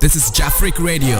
This is Jafric Radio.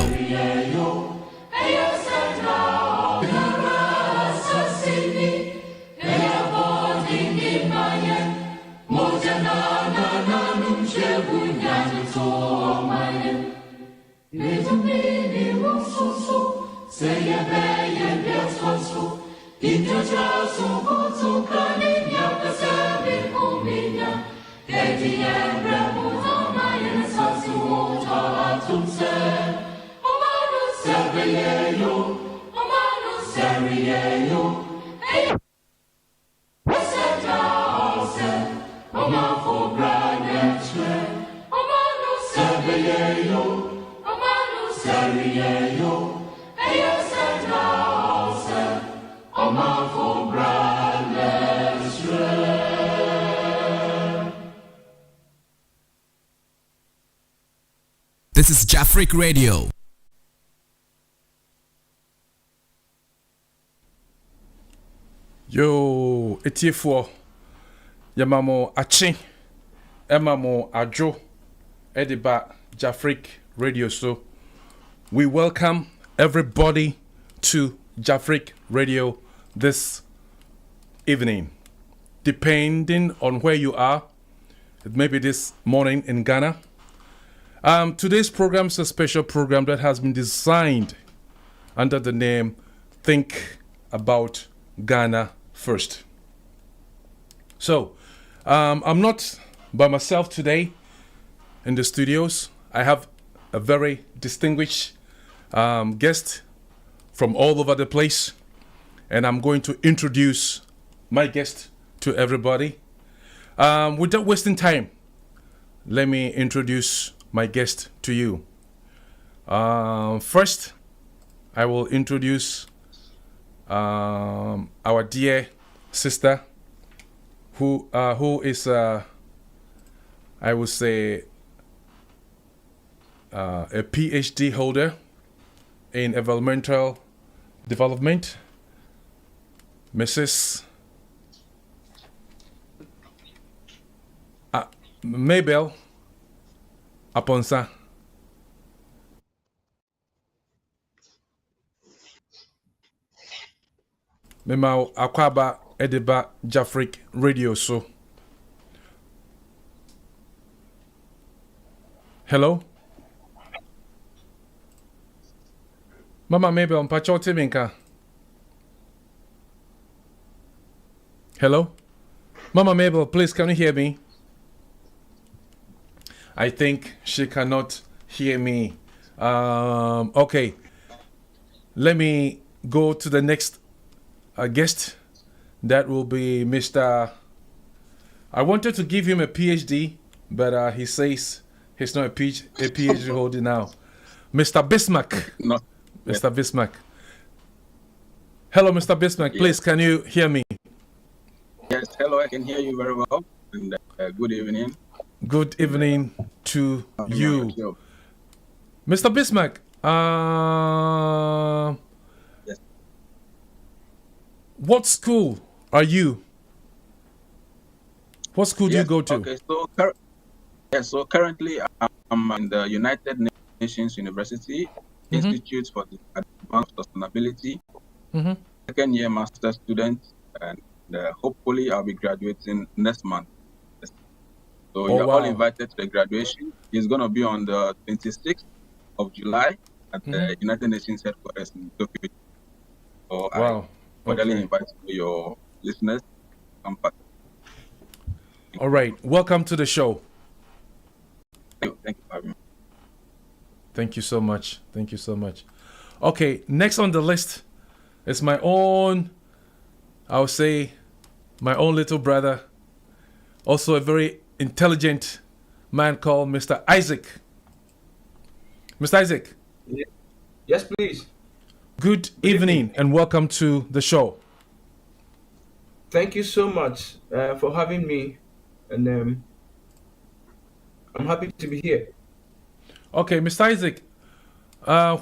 This is Jafric Radio. Yo, etiefo yamamo achi emamo ajo ediba Jafric Radio. So we welcome everybody to Jafric Radio this evening. Depending on where you are, it may be this morning in Ghana. Today's program is a special program that has been designed under the name Think About Ghana First. So, I'm not by myself today in the studios. I have a very distinguished guest from all over the place, and I'm going to introduce my guest to everybody. Without wasting time, let me introduce my guest to you. First, I will introduce our dear sister, who is, I would say, a PhD holder in environmental development, Mrs. Mabel Aponsa. Mema akwaba edeba Jafric Radio. So hello Mama Mabel mpacho timinka. Hello Mama Mabel, please, can you hear me? I think she cannot hear me. Okay, let me go to the next guest. That will be Mr. I wanted to give him a PhD, but he says he's not a PhD holder now. Mr. Bismarck. No. Mr. Bismarck. Hello, Mr. Bismarck. Yes. Please, can you hear me? Yes, hello, I can hear you very well. And good evening. Good evening to you. Mr. Bismarck, yes. What school are you? What school do you go to? Okay, so currently I'm in the United Nations University Institute for the Advanced Sustainability, second year master student, and hopefully I'll be graduating next month. So you're all invited to the graduation. It's going to be on the 26th of July at the United Nations headquarters in Tokyo. So I cordially invite your listeners to come back. All right. Welcome to the show. Thank you for having me. Thank you so much. Thank you so much. Okay, next on the list is my own, I'll say, my own little brother, also a very intelligent man called Mr. Isaac. Mr. Isaac, Yes, please. good evening and welcome to the show. Thank you so much for having me, and I'm happy to be here. Okay, Mr. Isaac,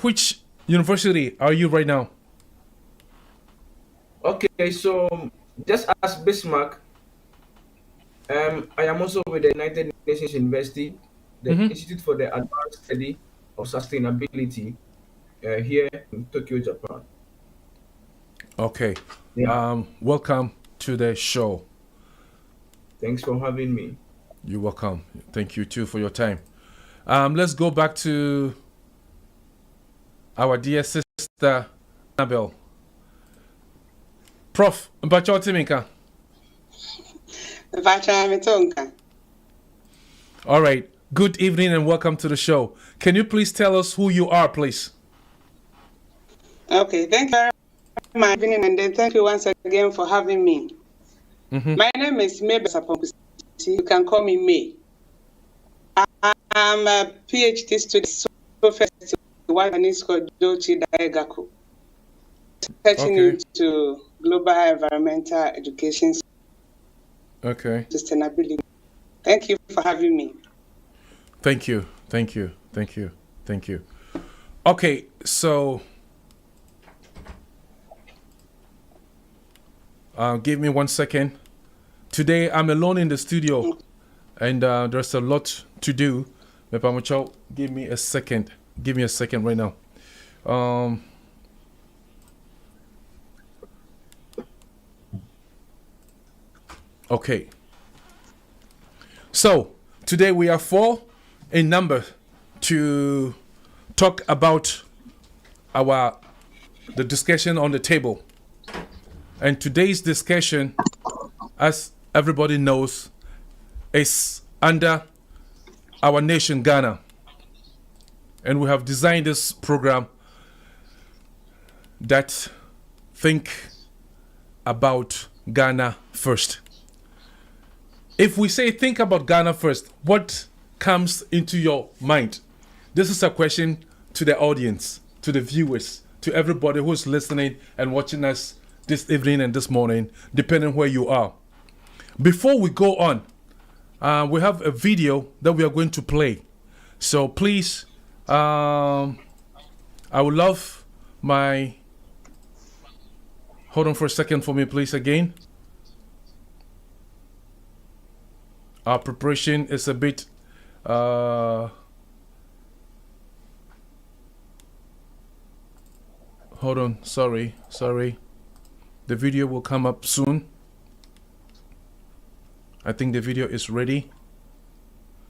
which university are you right now? Okay, so just as Bismarck, I am also with the United Nations University, the Mm-hmm. Institute for the Advanced Study of Sustainability, here in Tokyo, Japan. Okay. Yeah, Welcome to the show. thanks for having me. You're welcome. Thank you too for your time. Let's go back to our dear sister Annabelle. Prof, Mbacho Timika. All right. Good evening and welcome to the show. Can you please tell us who you are, please? Okay, thank you very much, and then thank you once again for having me. Mm-hmm. My name is May Besapokusi. You can call me May. I'm a PhD student, Professor Wanisko Dochi Daegaku, searching into global environmental education Okay. sustainability. Thank you for having me. Thank you. Okay, so give me 1 second. Today I'm alone in the studio, and there's a lot to do. Mepamucho, give me a second. Give me a second right now. Okay. So today we are 4 in number to talk about the discussion on the table. And today's discussion, as everybody knows, is under our nation, Ghana. And we have designed this program that think about Ghana first. If we say think about Ghana first, what comes into your mind? This is a question to the audience, to the viewers, to everybody who's listening and watching us this evening and this morning, depending where you are. Before we go on, we have a video that we are going to play. So please, I would love my... Hold on for a second for me, please, again. Our preparation is a bit... hold on, sorry. The video will come up soon. I think the video is ready.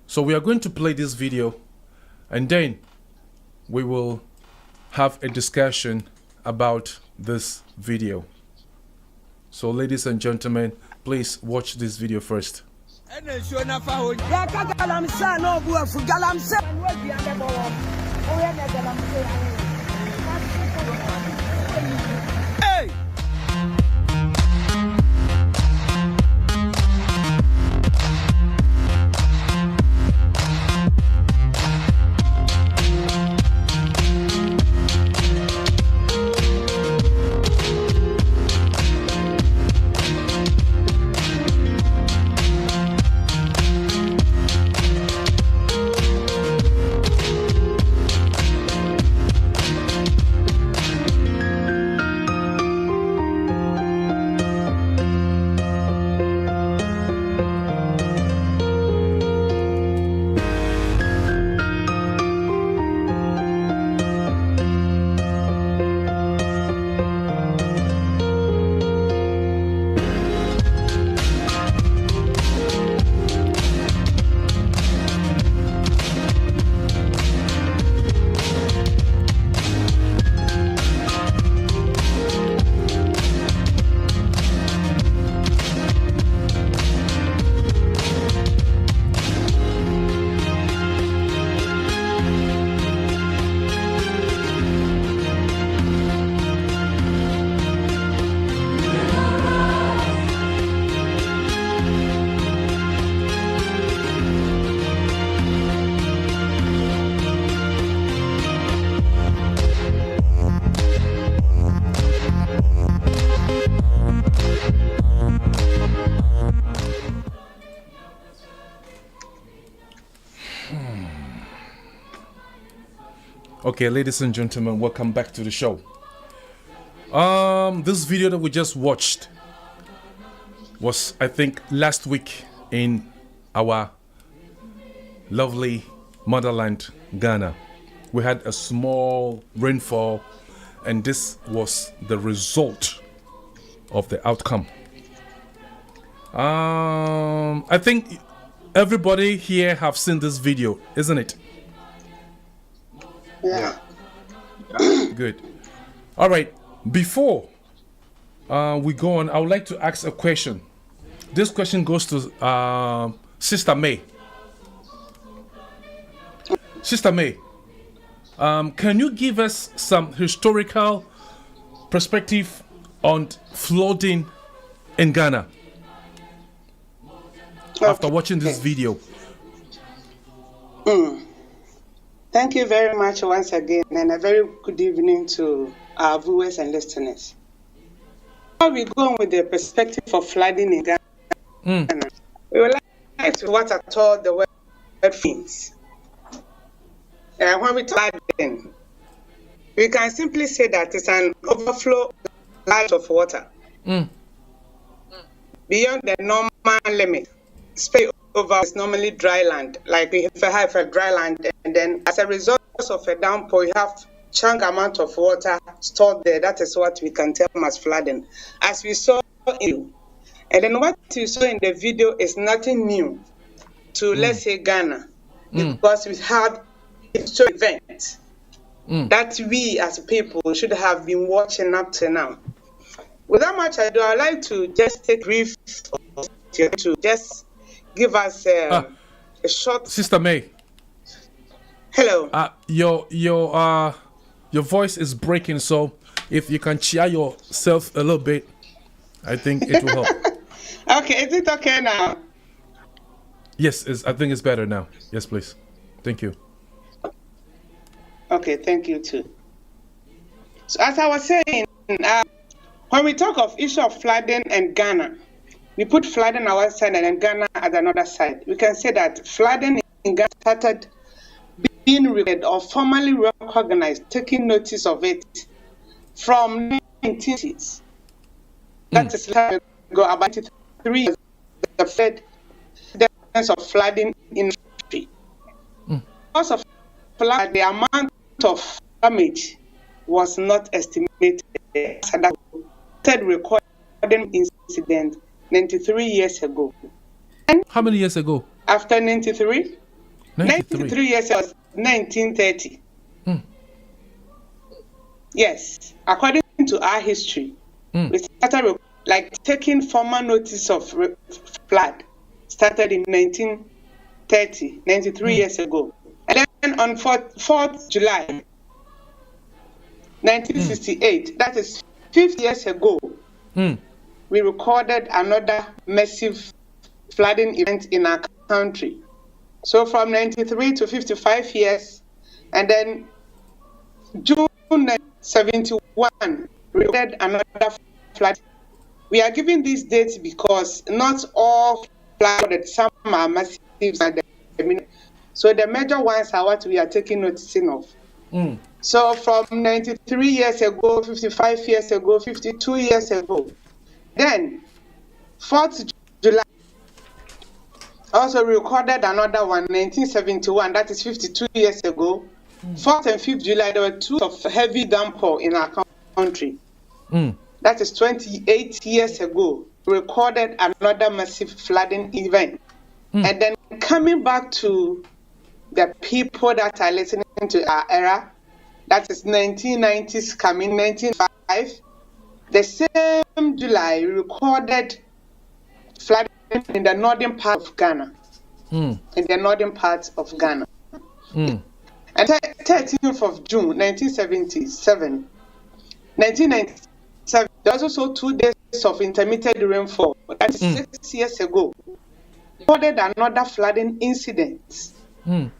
So we are going to play this video, and then we will have a discussion about this video. So ladies and gentlemen, please watch this video first. Okay, ladies and gentlemen, welcome back to the show. This video that we just watched was, I think, last week in our lovely motherland, Ghana. We had a small rainfall, and this was the result of the outcome. I think everybody here have seen this video, isn't it? Yeah. Good. All right. Before we go on, I would like to ask a question. This question goes to Sister May. Sister May, can you give us some historical perspective on flooding in Ghana after watching this video? Thank you very much once again, and a very good evening to our viewers and listeners. Before we go on with the perspective of flooding in Ghana, we would like to what at all the word means. When we flooding, we can simply say that it's an overflow of water beyond the normal limit. Spill over is normally dry land, like if you have a dry land, and then as a result of a downpour, you have chunk amount of water stored there. That is what we can term as flooding, as we saw in. And then what you saw in the video is nothing new to let's say Ghana, because we had historic events that we as people should have been watching up to now. Without much ado, I'd like to just take a brief to just give us a short. Sister May. Hello. Your voice is breaking, so if you can cheer yourself a little bit, I think it will help. Okay, is it okay now? Yes, I think it's better now. Yes, please. Thank you. Okay, thank you too. So as I was saying, when we talk of issue of flooding and Ghana, we put flooding on one side and then Ghana at another side. We can say that flooding in Ghana started being recorded or formally recognized, taking notice of it from 1960s. That is go about 3 years. The Fed of flooding in the country. Because of flood, the amount of damage was not estimated. So that started recording incident 93 years ago. And how many years ago? After 93? 93 years ago, 1930. Yes, according to our history, we started taking formal notice of flood. Started in 1930, 93 years ago. And then on 4th July, 1968, that is 50 years ago, we recorded another massive flooding event in our country. So from 93 to 55 years, and then June 1971, we recorded another flood. We are giving these dates because not all flooded, some are massive. So the major ones are what we are taking notice of. So from 93 years ago, 55 years ago, 52 years ago, then 4th July, also recorded another one, 1971, that is 52 years ago. 4th and 5th July, there were 2 of heavy downpour in our country. That is 28 years ago, recorded another massive flooding event. And then coming back to the people that are listening to our era, that is 1990s coming, 1995, the same July, we recorded flooding in the northern part of Ghana. In the northern part of Ghana. And 13th of June, 1977, there was also 2 days of intermittent rainfall. That is 6 years ago. Recorded another flooding incident. And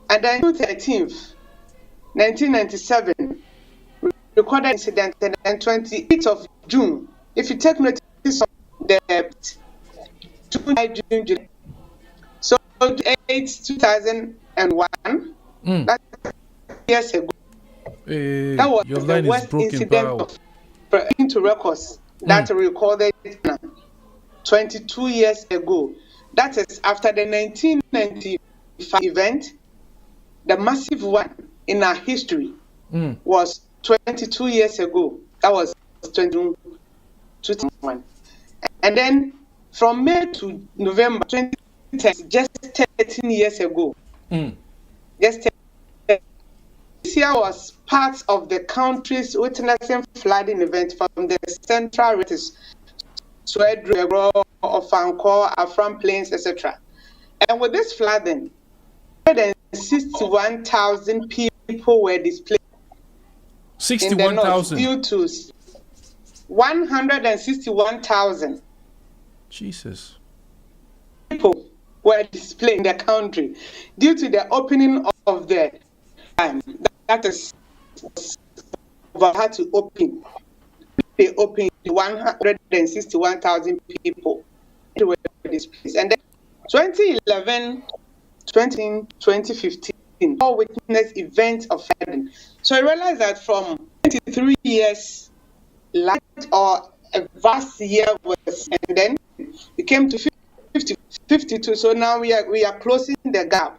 then June 13th, 1997, recorded incident. And then 28th of June, if you take notice of the June, so 8, 2001, that's years ago. That was Your the line is worst broken, incident pal. into records that recorded 22 years ago. That is after the 1995 event, the massive one in our history was 22 years ago. That was 2021. And then from May to November 2010, just 13 years ago. Just 13. This year was part of the country's witnessing flooding event from the central rivers, Swedru, Ofanko, Afram Plains, etc. And with this flooding, 161,000 people were displaced. 61,000 due to 161,000 Jesus. people were displaced in the country due to the opening of the that is had to open. They opened 161,000 people were displaced, and then 2011, 2015, all witnessed events of flooding. So I realized that from 23 years, light or a vast year was, and then it came to 52. So now we are closing the gap.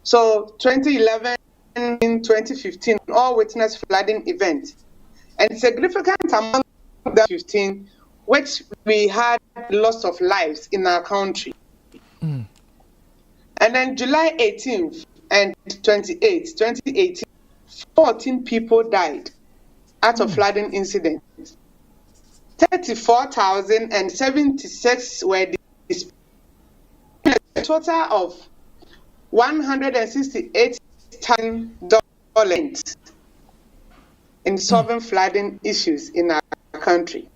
So 2011 and 2015, all witnessed flooding events, and significant among the 15, which we had loss of lives in our country. And then July 18th and 28th, 2018, 14 people died out of flooding incidents. 34,076 were displaced. A total of $168,000 in solving flooding issues in our country.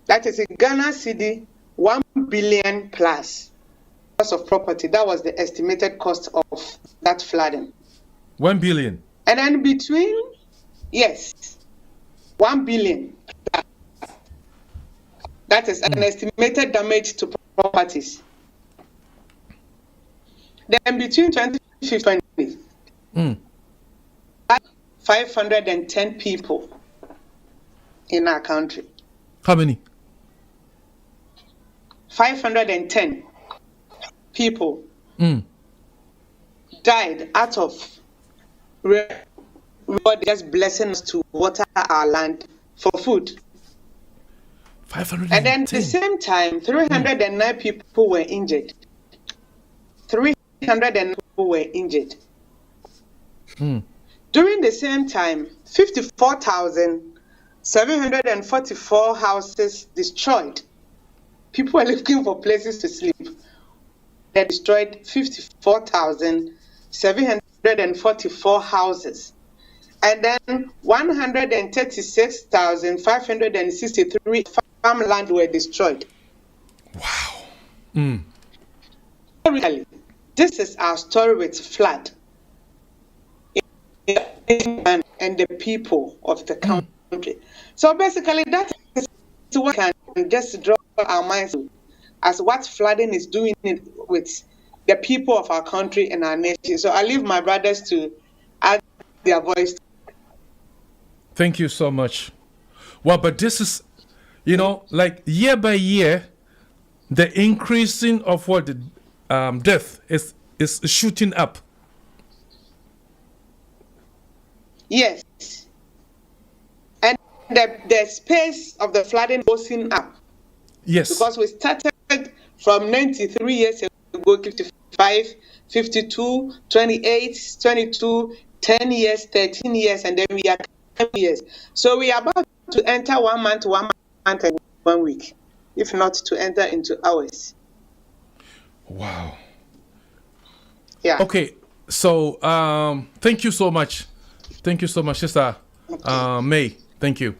That is in Ghana cedi, 1 billion plus loss of property. That was the estimated cost of that flooding. 1 billion. And then between, yes, 1 billion. That is an estimated damage to properties. Then between 2015 and 510 people in our country. How many? 510 people died out of God just blessing us to water our land for food. 510. And then at the same time, 309 people were injured. 309 people were injured. During the same time, 54,744 houses destroyed. People were looking for places to sleep. They destroyed 54,744 houses. And then 136,563 farmland were destroyed. Wow. Really, this is our story with flood and the people of the country. So basically, that is what we can just draw our minds to as what flooding is doing with the people of our country and our nation. So I leave my brothers to add their voice. Thank you so much. Well, but this is, like year by year, the increasing of what the death is shooting up. Yes. And the space of the flooding goes up. Yes. Because we started from 93 years ago, 55, 52, 28, 22, 10 years, 13 years, and then we are 10 years. So we are about to enter 1 month and 1 week, if not to enter into hours. Wow. Yeah. Okay. So thank you so much. Thank you so much, Sister May. Thank you.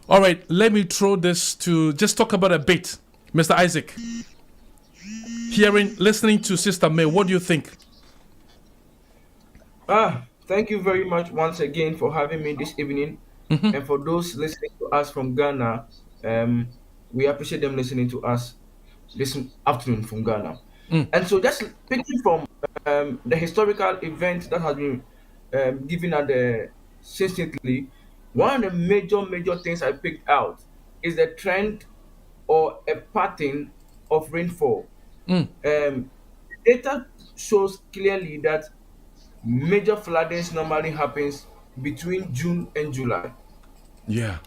All right. Let me throw this to just talk about a bit. Mr. Isaac, listening to Sister May, what do you think? Thank you very much once again for having me this evening. And for those listening to us from Ghana, we appreciate them listening to us this afternoon from Ghana. And so just picking from the historical event that has been given at the succinctly, one of the major things I picked out is the trend or a pattern of rainfall. Data shows clearly that major floodings normally happens between June and July. Yeah.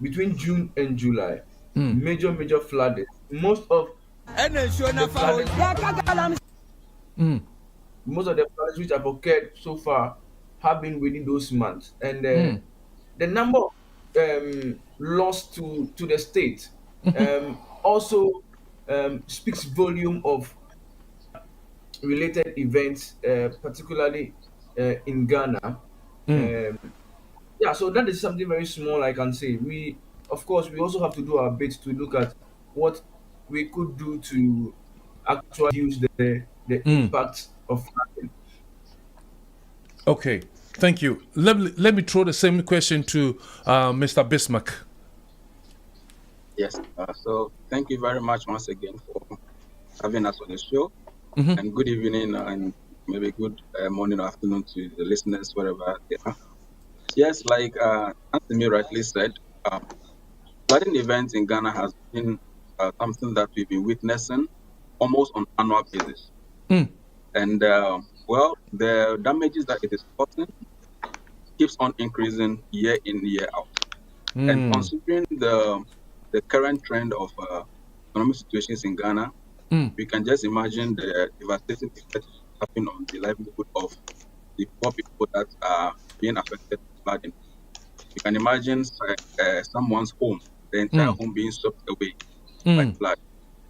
Between June and July, major floodings. Most of the floodings which have occurred so far have been within those months, and the number of lost to the state also speaks volume of related events, particularly in Ghana. Um, yeah, so that is something very small I can say. We, of course, we also have to do our bit to look at what we could do to actually use the impact of flooding. Okay. Thank you. Let me throw the same question to Mr. Bismarck. Yes. So thank you very much once again for having us on the show. And good evening and maybe good morning or afternoon to the listeners, wherever they are. Yes, like Anthony rightly said, flooding events in Ghana has been something that we've been witnessing almost on annual basis. And well, the damages that it is causing keeps on increasing year in, year out. And considering the current trend of economic situations in Ghana, we can just imagine the devastating effect having on the livelihood of the poor people that are being affected by flooding. You can imagine someone's home, the entire home being swept away by flood.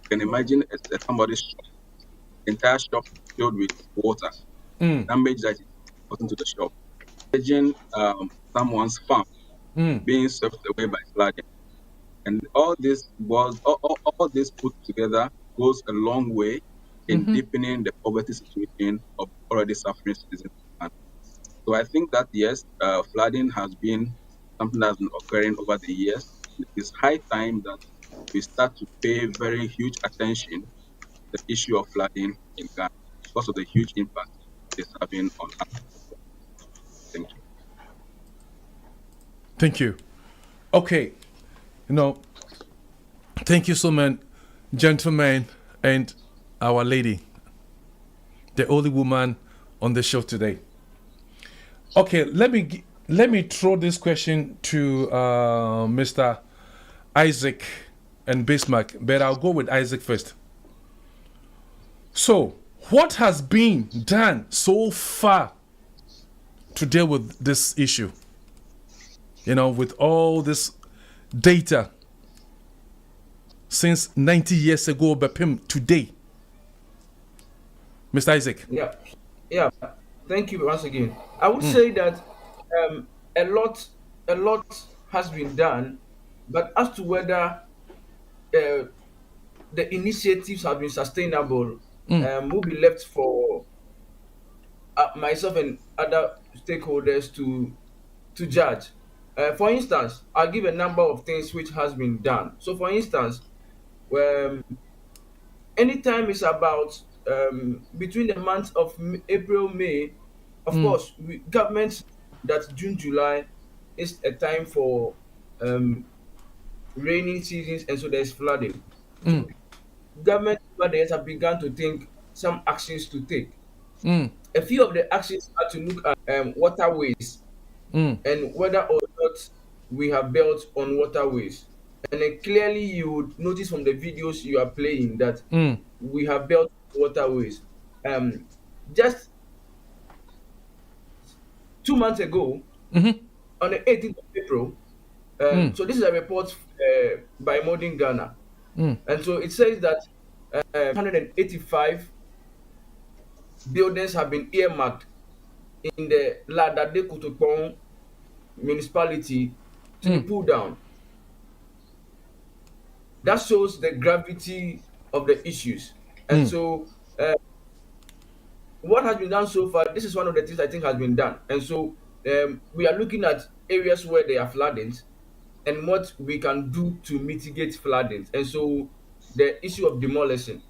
You can imagine somebody's shop, the entire shop filled with water, damage that is gotten to the shop. Imagine someone's farm being swept away by flooding. And all this put together goes a long way in deepening the poverty situation of already suffering citizens. So I think that yes, flooding has been something that's been occurring over the years. It is high time that we start to pay very huge attention to the issue of flooding in Ghana because of the huge impact it's having on us. Thank you. Thank you. Okay. Thank you so much, gentlemen, and our lady, the only woman on the show today. Okay, let me throw this question to Mr. Isaac and Bismarck, but I'll go with Isaac first. So, what has been done so far to deal with this issue? With all this data since 90 years ago, but today. Mr. Isaac. Yeah. Thank you once again. I would say that a lot has been done, but as to whether the initiatives have been sustainable will be left for myself and other stakeholders to judge. For instance, I'll give a number of things which has been done. So, for instance, anytime it's about between the months of April, May, of course, governments that June, July is a time for rainy seasons, and so there's flooding. So government over the years have begun to think some actions to take. A few of the actions are to look at waterways and whether or not we have built on waterways. And then clearly you would notice from the videos you are playing that we have built waterways. Just 2 months ago, on the 18th of April, so this is a report by Modern Ghana. And so it says that 185 buildings have been earmarked in the Ladade Kutupong municipality to be pulled down. That shows the gravity of the issues. And so what has been done so far, this is one of the things I think has been done. And so we are looking at areas where there are floodings and what we can do to mitigate floodings. And so the issue of demolition,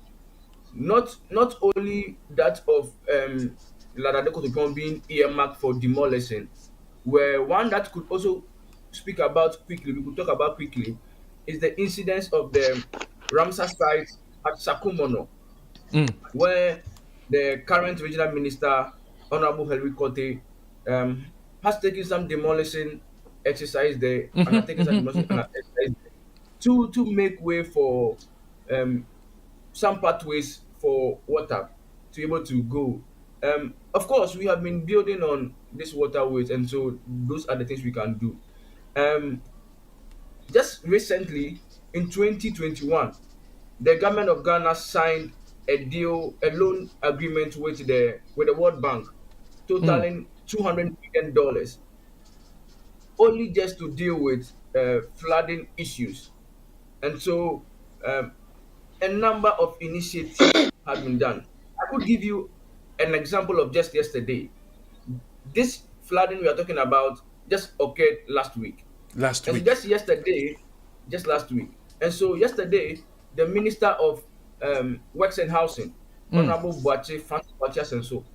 not only that of Ladadeko being earmarked for demolition. Where one that could also speak about quickly, we could talk about quickly, is the incidence of the Ramsar site at Sakumono, where the current regional minister, Honorable Henry Kote, has taken some demolition exercise there, undertaken some demolition exercise there to make way for um, some pathways for water to be able to go. Of course, we have been building on these waterways, and so those are the things we can do. Um, just recently, in 2021, the government of Ghana signed a loan agreement with the World Bank, totaling $200 million, only just to deal with flooding issues. And so, um, a number of initiatives have been done. I could give you an example of just yesterday. This flooding we are talking about just occurred last week. Last And so week. just last week. And so yesterday, the Minister of Works and Housing, Honorable Boache, Francis Boache, and so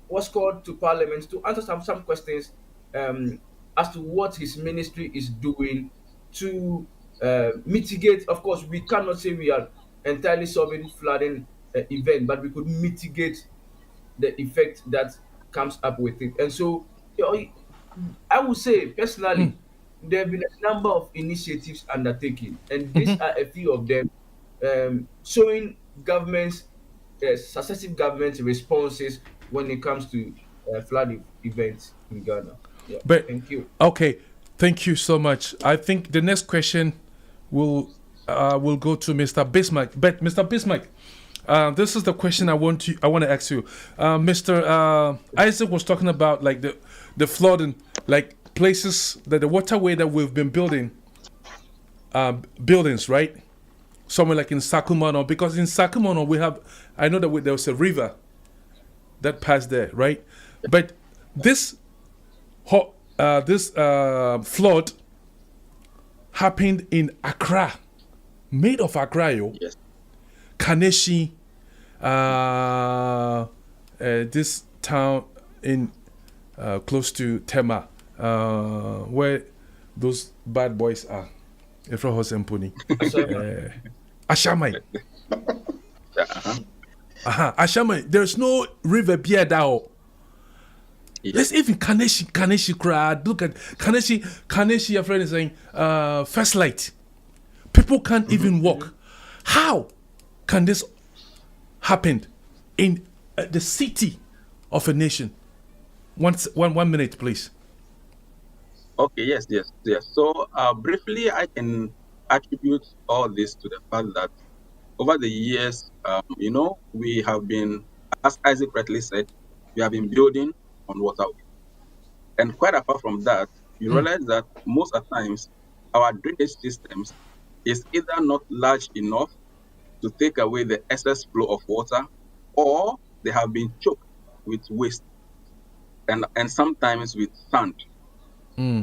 was called to Parliament to answer some questions um, as to what his ministry is doing to mitigate. Of course, we cannot say we are entirely solving flooding event, but we could mitigate the effect that comes up with it. And so, you know, I would say personally, there have been a number of initiatives undertaken, and these are a few of them, showing governments, successive government responses when it comes to events in Ghana. Yeah, But thank you. okay, thank you so much. I think the next question will go to Mr. Bismarck. But Mr. Bismarck, this is the question I want to ask you. Mr. Isaac was talking about like the flooding, like places that the waterway that we've been building, buildings, right? Somewhere like in Sakumono, because in Sakumono I know that there was a river that passed there, right? But this flood happened in Accra, made of Accra, yo. Yes. Kaneshi, this town in close to Tema, where those bad boys are. Efra Hosempuni. Ashamai. Ashamai. There's no river beer now. Yes. Let's even Kaneshi crowd. Look at Kaneshi, your friend is saying, first light. People can't even walk. How can this happen in the city of a nation? One minute, please. Okay, yes. So, briefly, I can attribute all this to the fact that over the years, we have been, as Isaac rightly said, we have been building on waterways. And quite apart from that, you realize that most of the times, our drainage systems is either not large enough to take away the excess flow of water, or they have been choked with waste and sometimes with sand.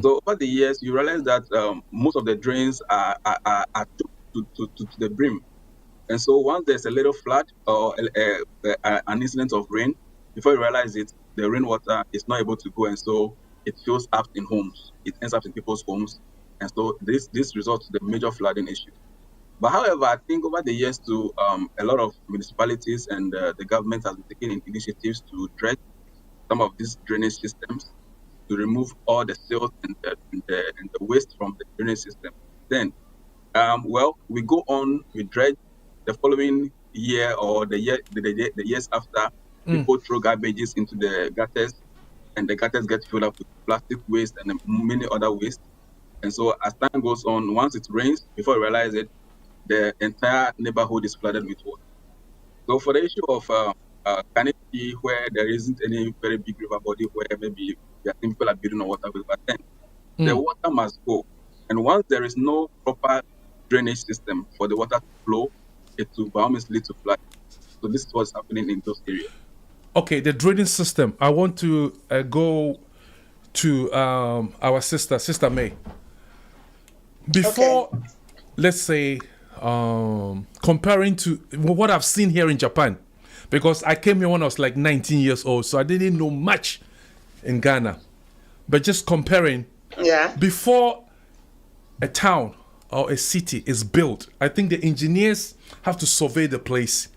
So over the years, you realize that most of the drains are choked to the brim. And so once there's a little flood or an incident of rain, before you realize it, the rainwater is not able to go, and so it fills up in homes. It ends up in people's homes, and so this results to the major flooding issue. But however, I think over the years, too, a lot of municipalities and the government has been taking initiatives to dredge some of these drainage systems, to remove all the silt and the waste from the drainage system. Then, we go on, we dredge. The following year or the years after, people throw garbages into the gutters, and the gutters get filled up with plastic waste and many other waste. And so as time goes on, once it rains, before you realize it, the entire neighborhood is flooded with water. So for the issue of Kaneki, where there isn't any very big river body where maybe people are building on water, but then the water must go. And once there is no proper drainage system for the water to flow, it will by all means lead to flood. So this is what's happening in those areas. Okay, the drainage system. I want to go to our Sister May. Before, let's say, comparing to what I've seen here in Japan, because I came here when I was like 19 years old, so I didn't know much in Ghana. But just comparing, before a town or a city is built, I think the engineers have to survey the place,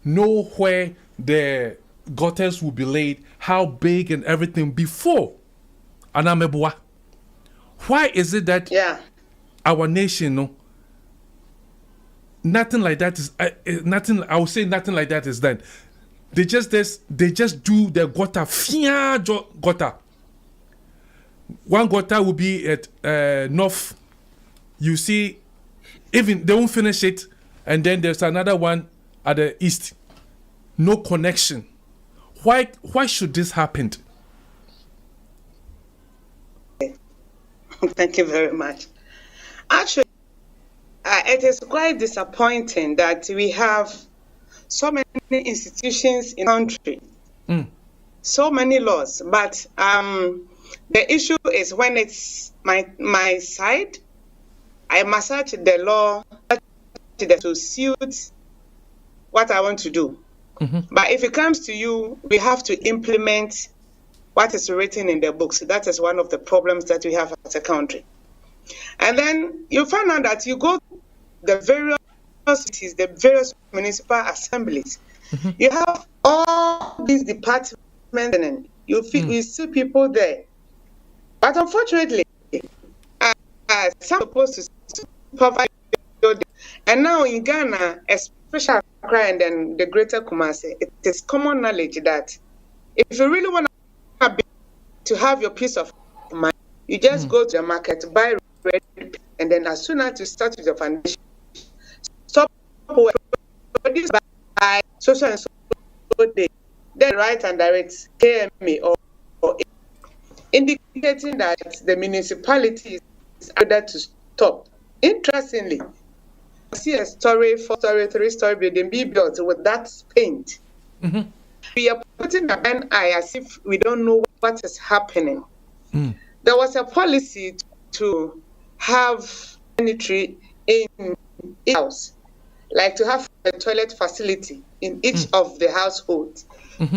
know where the gutters will be laid, how big and everything before Anamebua. Why is it that our nation, no, nothing like that is nothing? I would say nothing like that is done. They just do the gutter, gutter. One gutter will be at north. You see, even they won't finish it, and then there's another one at the east. No connection. Why should this happen? Thank you very much. Actually, it is quite disappointing that we have so many institutions in the country, so many laws, but the issue is when it's my side, I massage the law to suit what I want to do. But if it comes to you, we have to implement what is written in the books. That is one of the problems that we have as a country. And then you find out that you go to the various cities, the various municipal assemblies. You have all these departments and you see people there. But unfortunately, some are supposed to supervise. And now in Ghana, especially Accra and then the greater Kumasi, it is common knowledge that if you really want to have your peace of mind, you just go to the market, buy red, and then as soon as you start with your foundation, stop produce by social and social day, then write and direct KMA or indicating that the municipality is ordered to stop. Interestingly, I see a 4-story, 3-story building be built with that paint. We are putting an eye as if we don't know what is happening. There was a policy to have sanitary in each house, like to have a toilet facility in each of the households,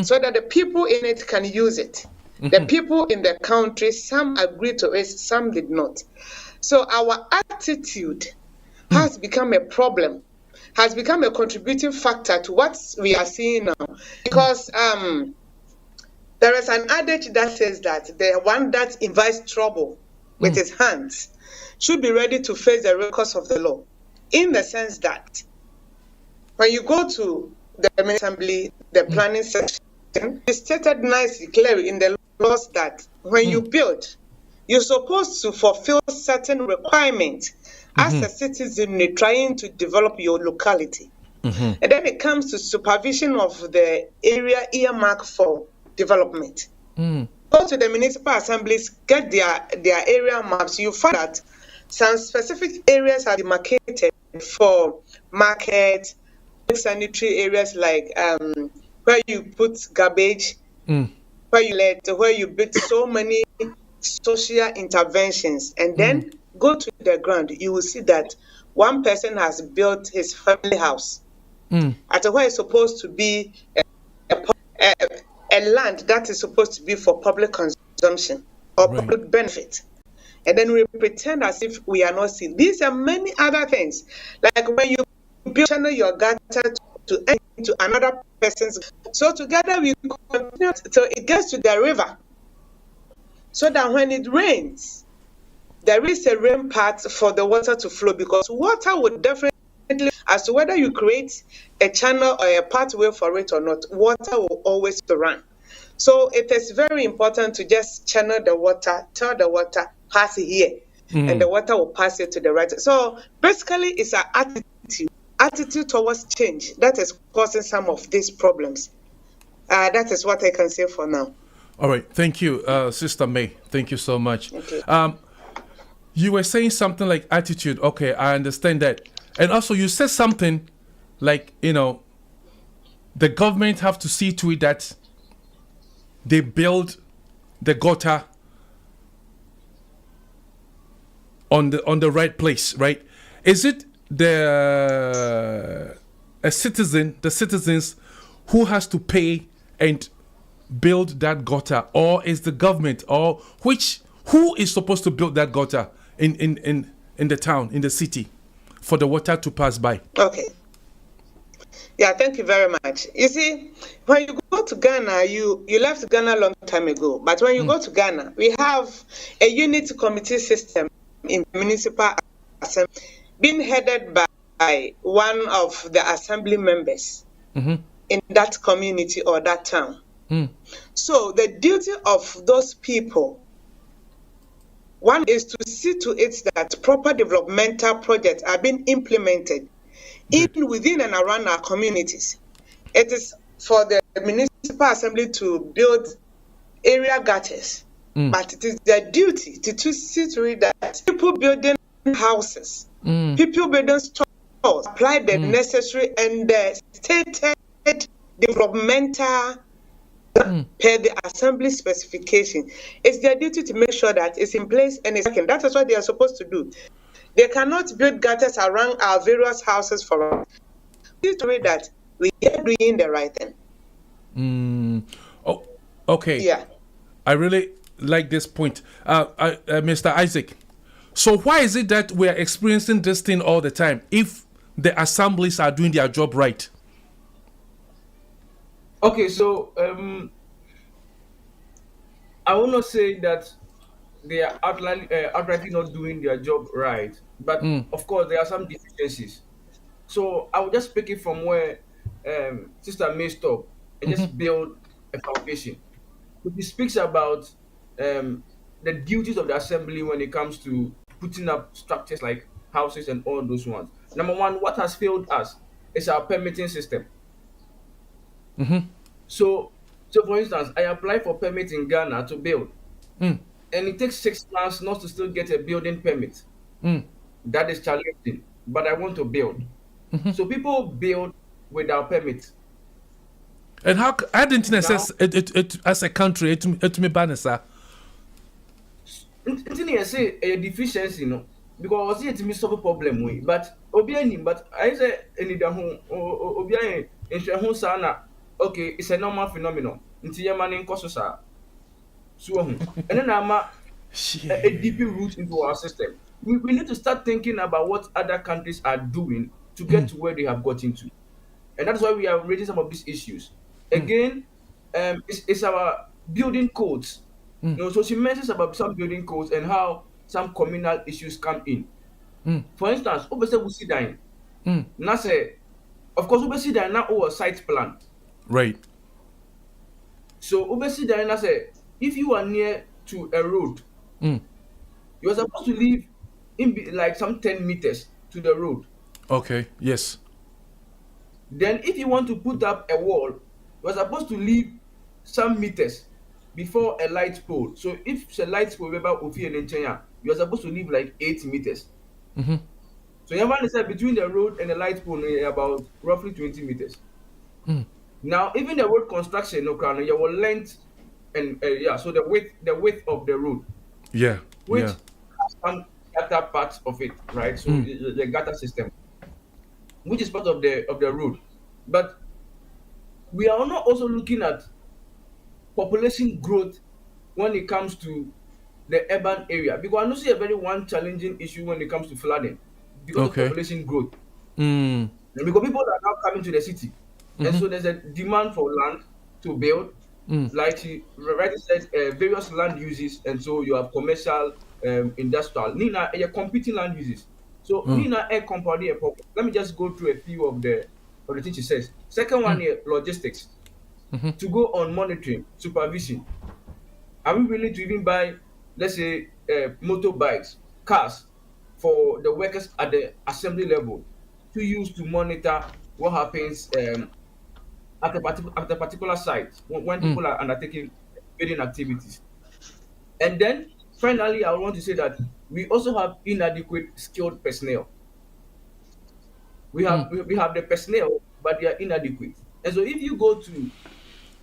so that the people in it can use it. The people in the country, some agreed to it, some did not. So our attitude has become a problem, has become a contributing factor to what we are seeing now. Because there is an adage that says that the one that invites trouble with his hands should be ready to face the recourse of the law. In the sense that when you go to the assembly, the planning section, it's stated nicely, clearly in the laws that when you build, you're supposed to fulfill certain requirements as a citizen trying to develop your locality. And then it comes to supervision of the area earmarked for development. Go to the municipal assemblies, get their area maps. You find that some specific areas are demarcated for market, sanitary areas like where you put garbage, where you build so many social interventions, and then go to the ground, you will see that one person has built his family house at where it's supposed to be a land that is supposed to be for public consumption or public benefit. And then we pretend as if we are not seeing. These are many other things. Like when you channel your gutter to into another person's. So together we continue till it gets to the river. So that when it rains, there is a rain path for the water to flow, because water would definitely, as to whether you create a channel or a pathway for it or not, water will always run. So it is very important to just channel the water, tell the water, pass it here, and the water will pass it to the right. So basically, it's an attitude towards change that is causing some of these problems. That is what I can say for now. All right. Thank you, Sister May. Thank you so much. Okay. You were saying something like attitude. Okay, I understand that. And also you said something like, the government have to see to it that they build the gutter on the right place, right? Is it the citizens who has to pay and build that gutter, or is the government, or who is supposed to build that gutter in the town, in the city, for the water to pass by? Okay. Yeah, thank you very much. You see, when you go to Ghana, you left Ghana a long time ago. But when you go to Ghana, we have a unit committee system in municipal assembly being headed by one of the assembly members in that community or that town. So the duty of those people, one is to see to it that proper developmental projects are being implemented within and around our communities. It is for the municipal assembly to build area gutters, but it is their duty to see to it that people building houses, people building stores, apply the necessary and the stated developmental per the assembly specification. It's their duty to make sure that it's in place and it's working. That is what they are supposed to do. They cannot build gutters around our various houses for us. See to it that we are doing the right thing. Oh, okay. Yeah. I really like this point. Mr. Isaac, so why is it that we are experiencing this thing all the time if the assemblies are doing their job right? Okay, so I will not say that they are outrightly not doing their job right, but of course there are some deficiencies. So I will just pick it from where Sister May stopped and just build a foundation. He speaks about the duties of the assembly when it comes to putting up structures like houses and all those ones. Number one, what has failed us is our permitting system. So for instance, I apply for permit in Ghana to build, and it takes 6 months not to still get a building permit. That is challenging, but I want to build. So people build without permit. And how I didn't know it as a country it me ban sir. I say a deficiency, no, because it me solve a problem we, but I say any da ho obi an ho sana. Okay, it's a normal phenomenon. Nti ya man nkoso sa. So and then a deeper root into our system. We need to start thinking about what other countries are doing to get to where they have gotten to. And that's why we are raising some of these issues. Again, it's our building codes. So she mentions about some building codes and how some communal issues come in. For instance, obese wusi dan. Na say, of course, obese dan na our site plan. Right. So obese dan na say, if you are near to a road, you are supposed to leave like some 10 meters to the road. Okay. Yes. Then if you want to put up a wall, you are supposed to leave some meters before a light pole. So if it's a light pole, you are supposed to leave like 8 meters. So you want to say between the road and the light pole, about roughly 20 meters. Now, even the road construction, your length and so the width of the road. Yeah. Which has some gutter parts of it, right? So the gutter system, which is part of the road. But we are not also looking at population growth when it comes to the urban area, because I know see a very one challenging issue when it comes to flooding because of population growth. And because people are now coming to the city, and so there's a demand for land to build. Like he rightly said, various land uses, and so you have commercial, industrial. Nina, competing land uses. So Nina, compounding a problem. Let me just go through a few of the things she says. Second one here, logistics. To go on monitoring, supervision. Are we willing to even buy, let's say, motorbikes, cars for the workers at the assembly level to use to monitor what happens at a particular site when people are undertaking building activities? And then finally, I want to say that we also have inadequate skilled personnel. We have the personnel, but they are inadequate. And so if you go to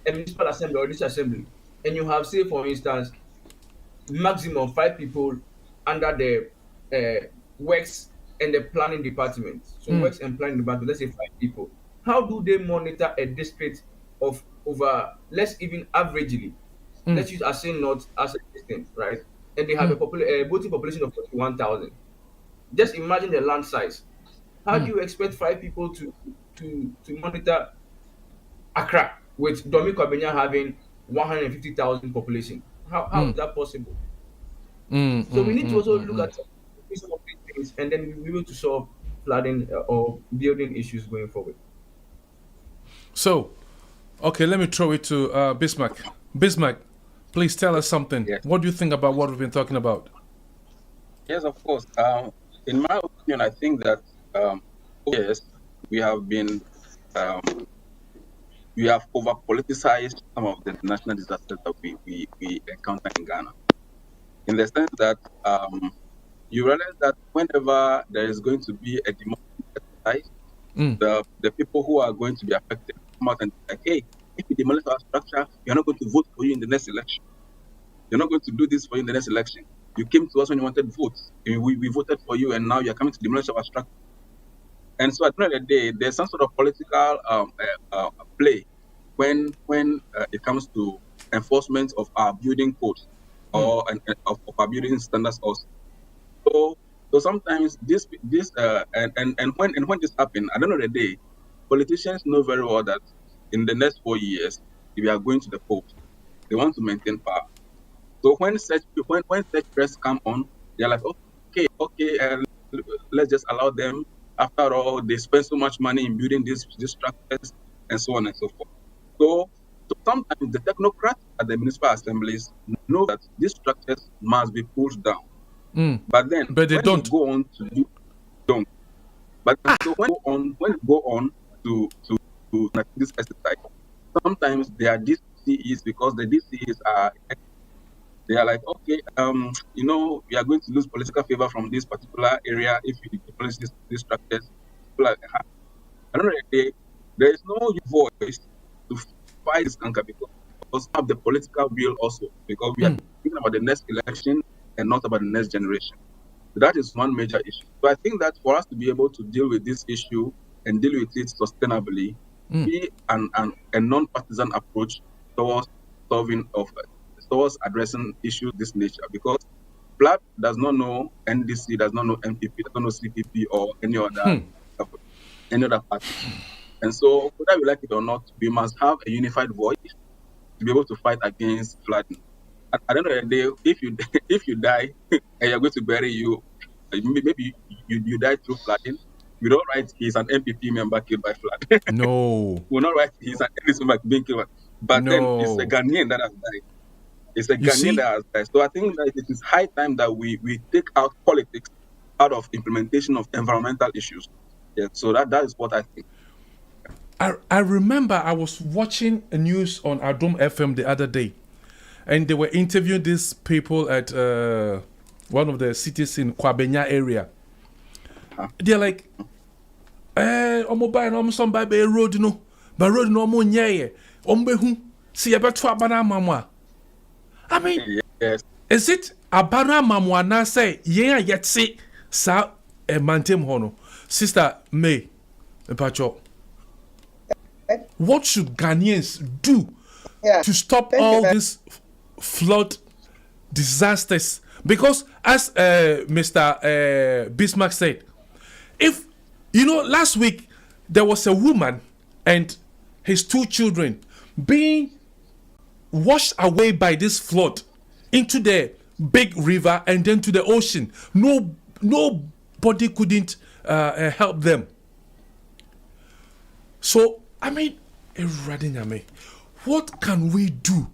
a municipal assembly or this assembly, and you have, say, for instance, maximum 5 people under the works and the planning department. So works and planning department, let's say 5 people. how do they monitor a district of over, let's even averagely, let's use Asin North as a distance, right? And they have a voting population of 41,000. Just imagine the land size. How do you expect five people to monitor Accra with Domi Kwabenya having 150,000 population? How is that possible? So we need to also look at some of these things, and then we'll be able to solve flooding or building issues going forward. So, okay, let me throw it to Bismarck. Bismarck, please tell us something. Yes. What do you think about what we've been talking about? Yes, of course. In my opinion, I think that yes, we have been we have over politicized some of the national disasters that we encounter in Ghana. In the sense that you realize that whenever there is going to be a demolition exercise, the people who are going to be affected come out and say, like, hey, if you demolish our structure, we are not going to vote for you in the next election. You're not going to do this for you in the next election. You came to us when you wanted votes. We voted for you, and now you're coming to demolish our structure. And so at the end of the day, there's some sort of political play when it comes to enforcement of our building codes or of our building standards also. So sometimes this and when this happens, at the end of the day, politicians know very well that in the next 4 years, if we are going to the polls, they want to maintain power. So when such press come on, they're like, okay, let's just allow them. After all, they spend so much money in building these structures and so on and so forth. So sometimes the technocrats at the municipal assemblies know that these structures must be pulled down. But then But they when don't. you go on to do, don't. But so when you go on to like this exercise, sometimes there are DCEs because the DCEs are they are like, okay, we are going to lose political favor from this particular area if you demolish these structures. Like, I don't know, there is no voice to fight this anchor because of the political will also, because we are thinking about the next election and not about the next generation. So that is one major issue. So I think that for us to be able to deal with this issue and deal with it sustainably, be a non-partisan approach towards towards addressing issues this nature, because Black does not know NDC, does not know MPP, does not know CPP or any other party. And so, whether we like it or not, we must have a unified voice to be able to fight against flooding. At the end of the day, if you die and you're going to bury you, maybe you die through flooding, we don't write he's an MPP member killed by flood. No. We'll not write he's an NDC member being killed. But then it's a Ghanaian that has died. It's a Ghanaian that has died. So I think that it is high time that we take out politics out of implementation of environmental issues. Yeah, so that is what I think. I remember I was watching a news on Adom FM the other day, and they were interviewing these people at one of the cities in Kwabenya area. They're like, road no, but road no more nye. See about Twabana Mamma. I mean, yes. Is it Abana Mamma na say, yet see, sa a mantem hono. Sister May, Pacho. What should Ghanaians do to stop all these flood disasters? Because as Mr. Bismarck said, if, last week there was a woman and his 2 children being washed away by this flood into the big river and then to the ocean. Nobody couldn't help them. So, I mean, what can we do?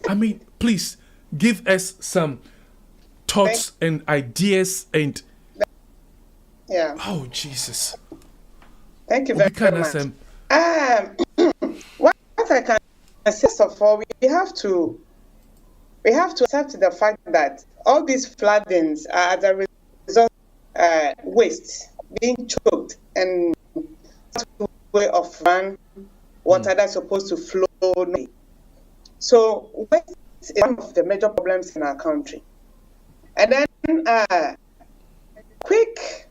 I mean, please give us some thoughts and ideas and oh Jesus. Thank you very much. What I can say, first of all, we have to accept the fact that all these floodings are as a result of waste being choked and way of run water that's supposed to flow. So waste is one of the major problems in our country. And then a quick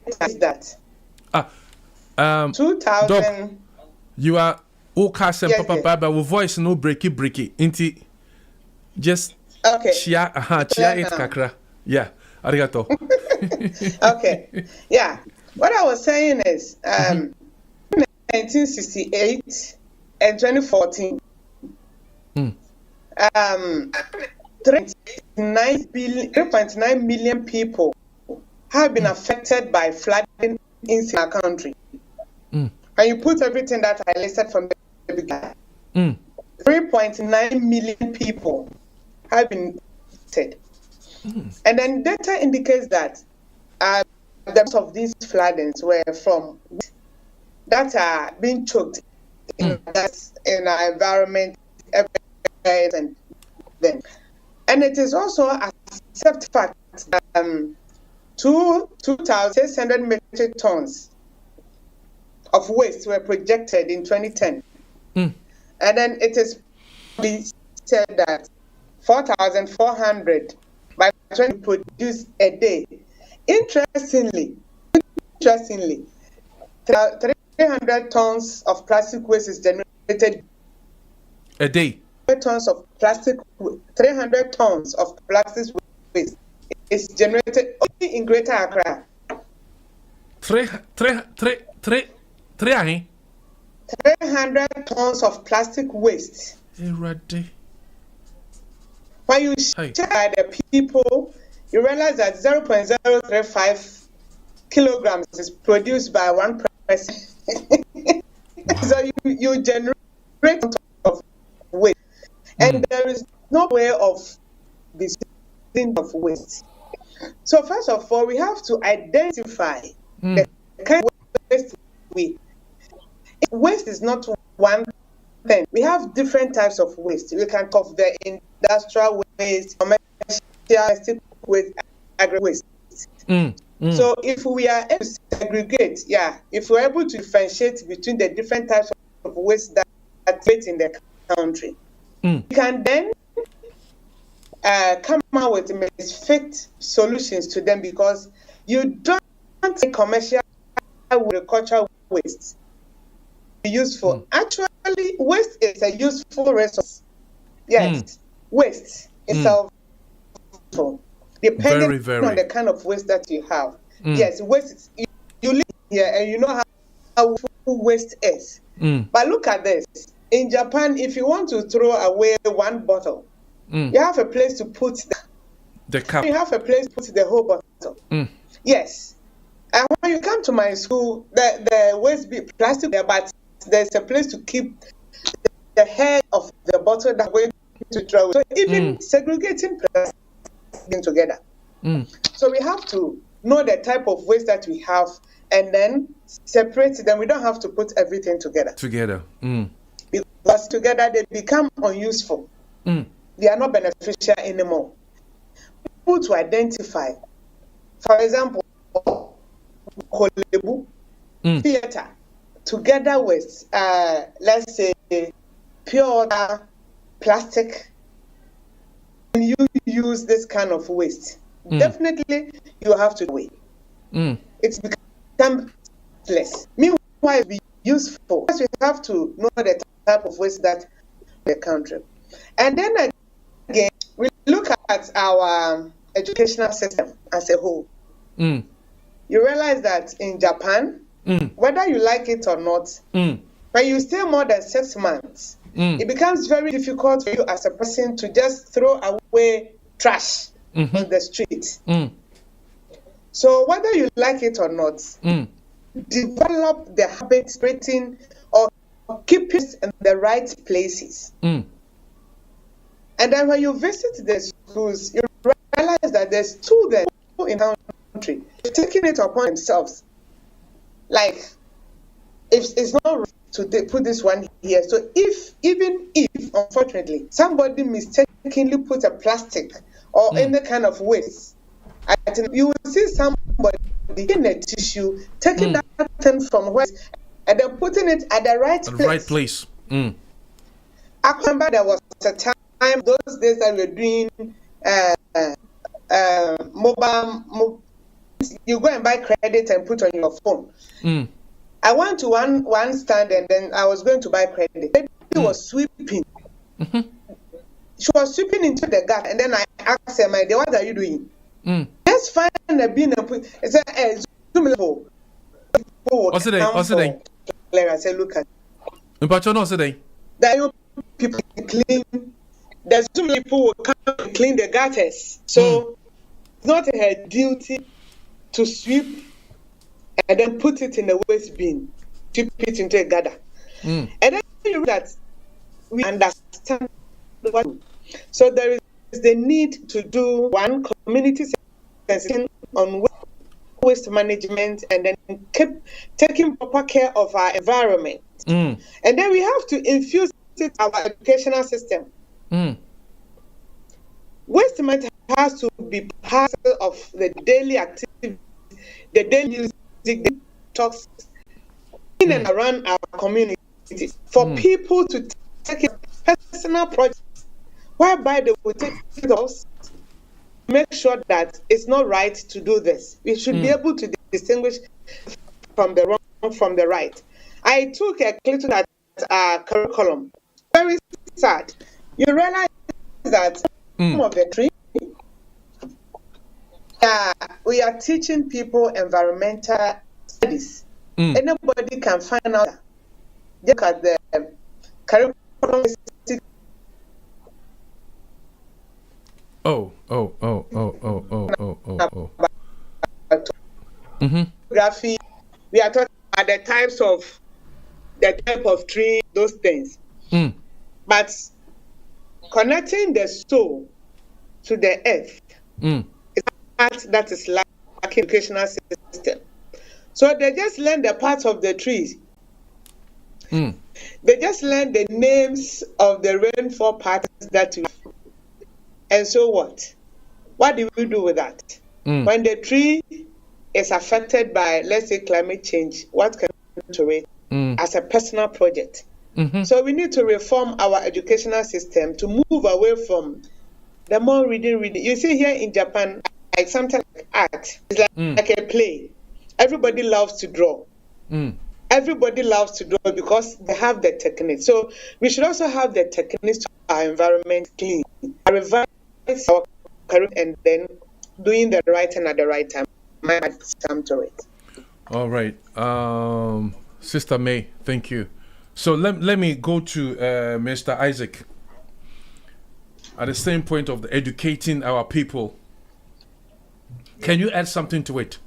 is that. Doc, 2000. you are okay, Yes, Papa yes. Baba with voice no breaky. Inti just Okay. chia it now. kakra. Yeah. Arigato. Okay. Yeah. What I was saying is 1968 and 2014. 3.9 million people have been affected by flooding in our country. And you put everything that I listed from the beginning. 3.9 million people have been affected. And then data indicates that the most of these floodings were from that are being choked in our environment and then. And it is also accepted fact that 2,600 metric tons of waste were projected in 2010. And then it is said that 4,400 by 20 produced a day. Interestingly, 300 tons of plastic waste is generated a day. 300 tons of plastic waste is generated only in Greater Accra. 300 tons of plastic waste. When you share by the people, you realize that 0.035 kilograms is produced by one person. So you generate a ton of waste. And there is no way of disposing of waste. So first of all, we have to identify the kind of waste we. Waste is not one thing. We have different types of waste. We can talk of the industrial waste, commercial waste, agri waste. So if we are able to segregate, if we're able to differentiate between the different types of waste that fit in the country, we can then come out with fit solutions to them, because you don't take commercial agricultural waste be useful. Actually, waste is a useful resource. Yes, waste itself, depending on the kind of waste that you have. Yes, waste. You live here and you know how useful waste is. But look at this. In Japan, if you want to throw away one bottle, you have a place to put the cup. You have a place to put the whole bottle. Yes. And when you come to my school, the waste be plastic there, but there's a place to keep the head of the bottle that we're going to throw away. So even segregating plastic together. So we have to know the type of waste that we have and then separate them. We don't have to put everything together. Because together they become unuseful. They are not beneficial anymore. People to identify, for example, Kolebu theater, together with, let's say, pure water, plastic, and you use this kind of waste, definitely you have to do it. It's become less. Meanwhile, it be useful. We have to know the type of waste that the country. And then again, we look at our educational system as a whole. You realize that in Japan, whether you like it or not, when you stay more than 6 months, it becomes very difficult for you as a person to just throw away trash on the street. So whether you like it or not, develop the habit spreading or keep it in the right places. And then when you visit the schools, you realize that there's two there in the country taking it upon themselves. Like, it's not right to put this one here. So even if, unfortunately, somebody mistakenly put a plastic or any kind of waste, you will see somebody in a tissue taking that thing from waste and then putting it at the right place. I remember there was a time, those days that we were doing mobile you go and buy credit and put on your phone. I went to one stand and then I was going to buy credit. The lady was sweeping. She was sweeping into the gut, and then I asked her, "My dear, what are you doing?" Let's find a bin and put. It's a zoom level. What's today? I said, "Look at." Today. That people clean. The zoom people will come and clean the gutters. So it's not her duty to sweep and then put it in the waste bin, to put it into a gutter. And then you that we understand what. So there is the need to do one community sensitization on waste management, and then keep taking proper care of our environment. And then we have to infuse it in our educational system. Waste management has to be part of the daily activity, the daily music, the talks in and around our community, for people to take a personal project whereby they will take those, make sure that it's not right to do this. We should be able to distinguish from the wrong from the right. I took a clip at curriculum. Very sad. You realize that some of the tree, we are teaching people environmental studies. Anybody can find out. Look at the curriculum. Oh. Geography. We are talking about the type of tree, those things. But connecting the soul to the earth is part that is lacking educational system. So they just learn the parts of the trees. They just learn the names of the rainfall patterns that we have. And so what? What do we do with that? When the tree is affected by, let's say, climate change, what can we do to it as a personal project? So we need to reform our educational system to move away from the more reading. You see here in Japan, like something like art, it's like a play. Everybody loves to draw. Everybody loves to draw because they have the techniques. So we should also have the techniques to keep our environment clean, revise our career, and then doing the right thing at the right time. Might add some to it. All right. Sister May, thank you. So let me go to Mr. Isaac. At the same point of educating our people, can you add something to it?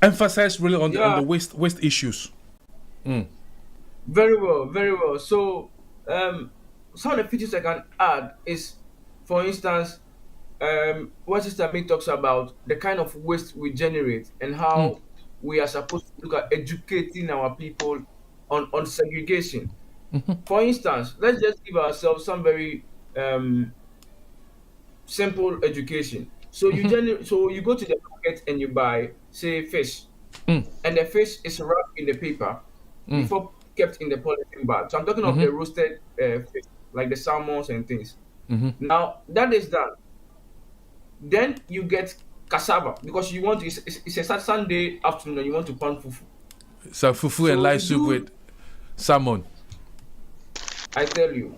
Emphasize really on the waste issues. Very well. So some of the features I can add is, for instance, what Sister May talks about the kind of waste we generate and how we are supposed to look at educating our people on segregation. For instance, let's just give ourselves some very simple education. So you go to the market and you buy, say, fish, and the fish is wrapped in the paper before kept in the polythene bag. So I'm talking of the roasted fish, like the salmons and things. Now that is done. Then you get cassava, because you want to, it's a Sunday afternoon and you want to pan fufu. So fufu and light soup with salmon. I tell you.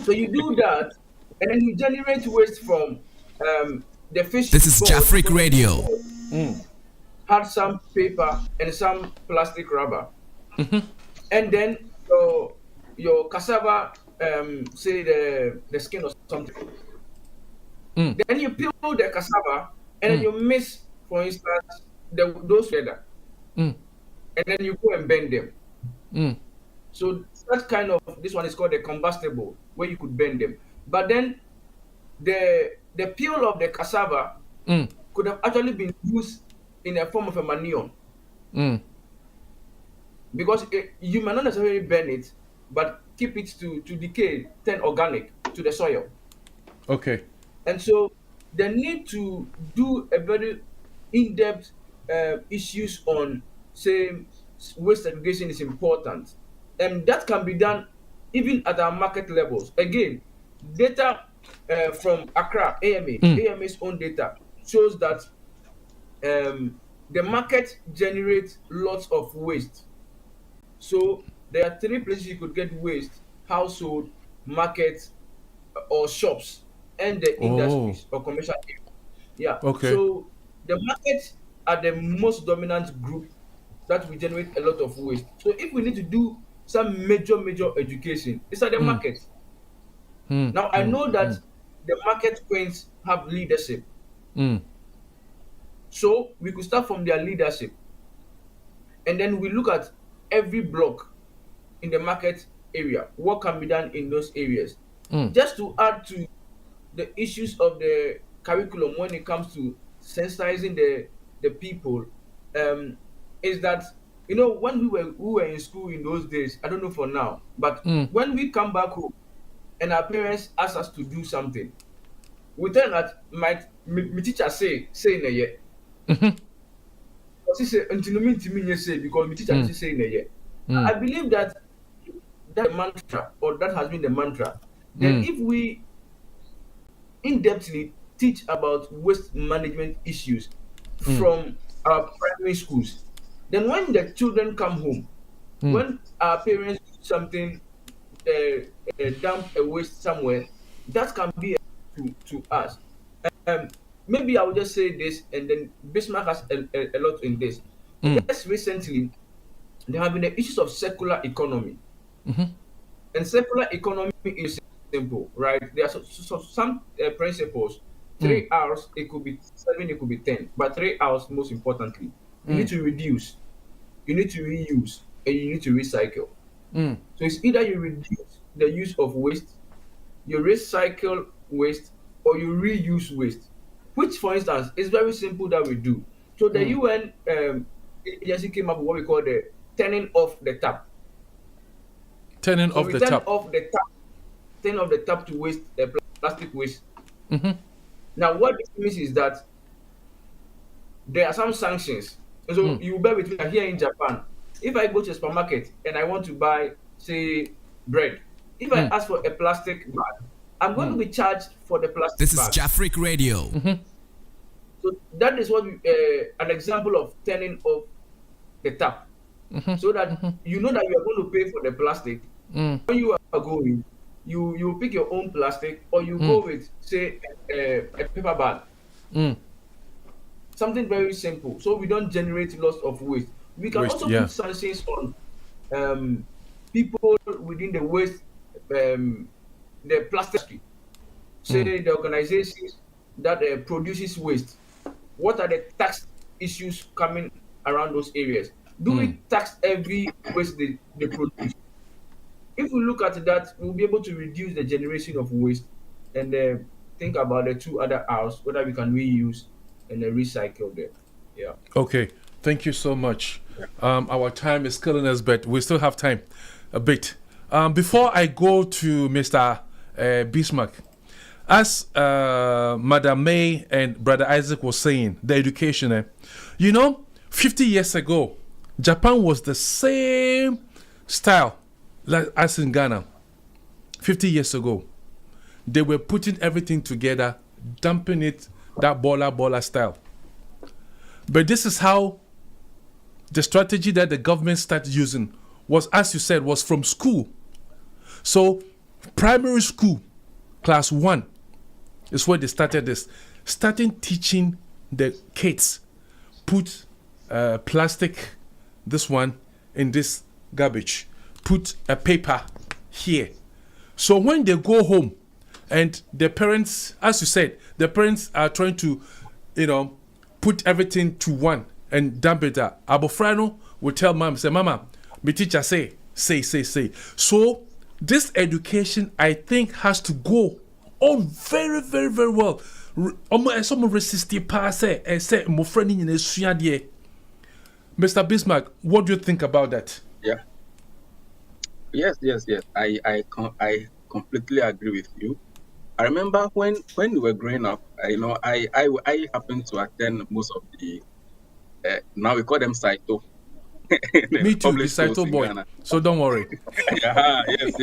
So you do that, and then you generate waste from the fish. This is Jafric Radio. Had some paper and some plastic rubber, and then your cassava, say the skin or something. Then you peel the cassava, and then you mix, for instance, those together, and then you go and bend them. So that kind of, this one is called a combustible, where you could bend them. But then the peel of the cassava could have actually been used in a form of a manure. Because you may not necessarily burn it, but keep it to decay, turn organic to the soil. Okay. And so the need to do a very in-depth issues on, say, waste segregation is important. And that can be done even at our market levels. Again, data from Accra, AMA's own data shows that the market generates lots of waste. So there are three places you could get waste: household, market, or shops, and the Oh, industries or commercial area. Yeah. okay. So the markets are the most dominant group that will generate a lot of waste. So if we need to do some major education, it's at the Mm, market. mm, Now I mm, know that mm, the market queens have leadership. mm, So we could start from their leadership, and then we look at every block in the market area, what can be done in those areas. mm, Just to add to the issues of the curriculum when it comes to sensitizing the people, um, is that when we were in school in those days, I don't know for now, but mm, when we come back home and our parents ask us to do something, we tell that my teacher say in a year. mhm, Because he say until no mean to me say because my teacher mm, say in a year. mm, I believe that mantra, or that has been the mantra. Then mm, if we in-depthly teach about waste management issues mm, from our primary schools, then when the children come home, mm, when our parents do something, dump a waste somewhere, that can be a to us. Um, Maybe I will just say this, and then Bismarck has a lot in this. mm, Just recently, there have been the issues of circular economy. mhm, And circular economy is simple, right? There are some principles. mm, 3 hours, it could be 7, it could be 10. But 3 hours, most importantly, you need mm, to reduce, you need to reuse, and you need to recycle. mm, So it's either you reduce the use of waste, you recycle waste, or you reuse waste. Which, for instance, is very simple that we do. So the mm. UN agency came up with what we call the turning off the tap. Turning So off we the turn tap. off the tap, to waste plastic waste. Mhm, Now, what this means is that there are some sanctions. And so mm, you bear with me that here in Japan, if I go to a supermarket and I want to buy, say, bread, if I mm, ask for a plastic bag, I'm going to mm, be charged for the plastic This is bag. Jafric Radio. mhm, So that is what an example of turning off the tap, mhm, so that mhm, you know that you are going to pay for the plastic. mm, When you are going, you pick your own plastic, or you mm, go with, say, a paper bag, mm. something very simple, so we don't generate lots of waste. We can Waste, also yeah. put sanctions on people within the waste, um, the plastic industry. Say Mm, the organizations that produces waste. What are the tax issues coming around those areas? Do mm. we tax every waste they produce? If we look at that, we'll be able to reduce the generation of waste, and think about the two other R's, whether we can reuse and recycle them. Yeah. Okay, thank you so much. Our time is killing us, but we still have time a bit. Before I go to Mr. Bismarck, as Madam May and Brother Isaac was saying, the education, 50 years ago, Japan was the same style like as in Ghana. 50 years ago, they were putting everything together, dumping it that baller style. But this is how the strategy that the government started using was, as you said, was from school. So primary school, class 1, is where they started this. Starting teaching the kids, put plastic, this one, in this garbage. Put a paper here. So when they go home, and the parents, as you said, the parents are trying to, put everything to one and dump it out. Abofrano will tell mom, say, Mama, my teacher say. So this education, I think, has to go on very, very, very well. Some resist say my friend in Mr. Bismarck, what do you think about that? Yeah. Yes. I completely agree with you. I remember when we were growing up, I happened to attend most of the now we call them Saito. Me too, the public schools Saito in boy. Ghana. So don't worry. Yeah, yes.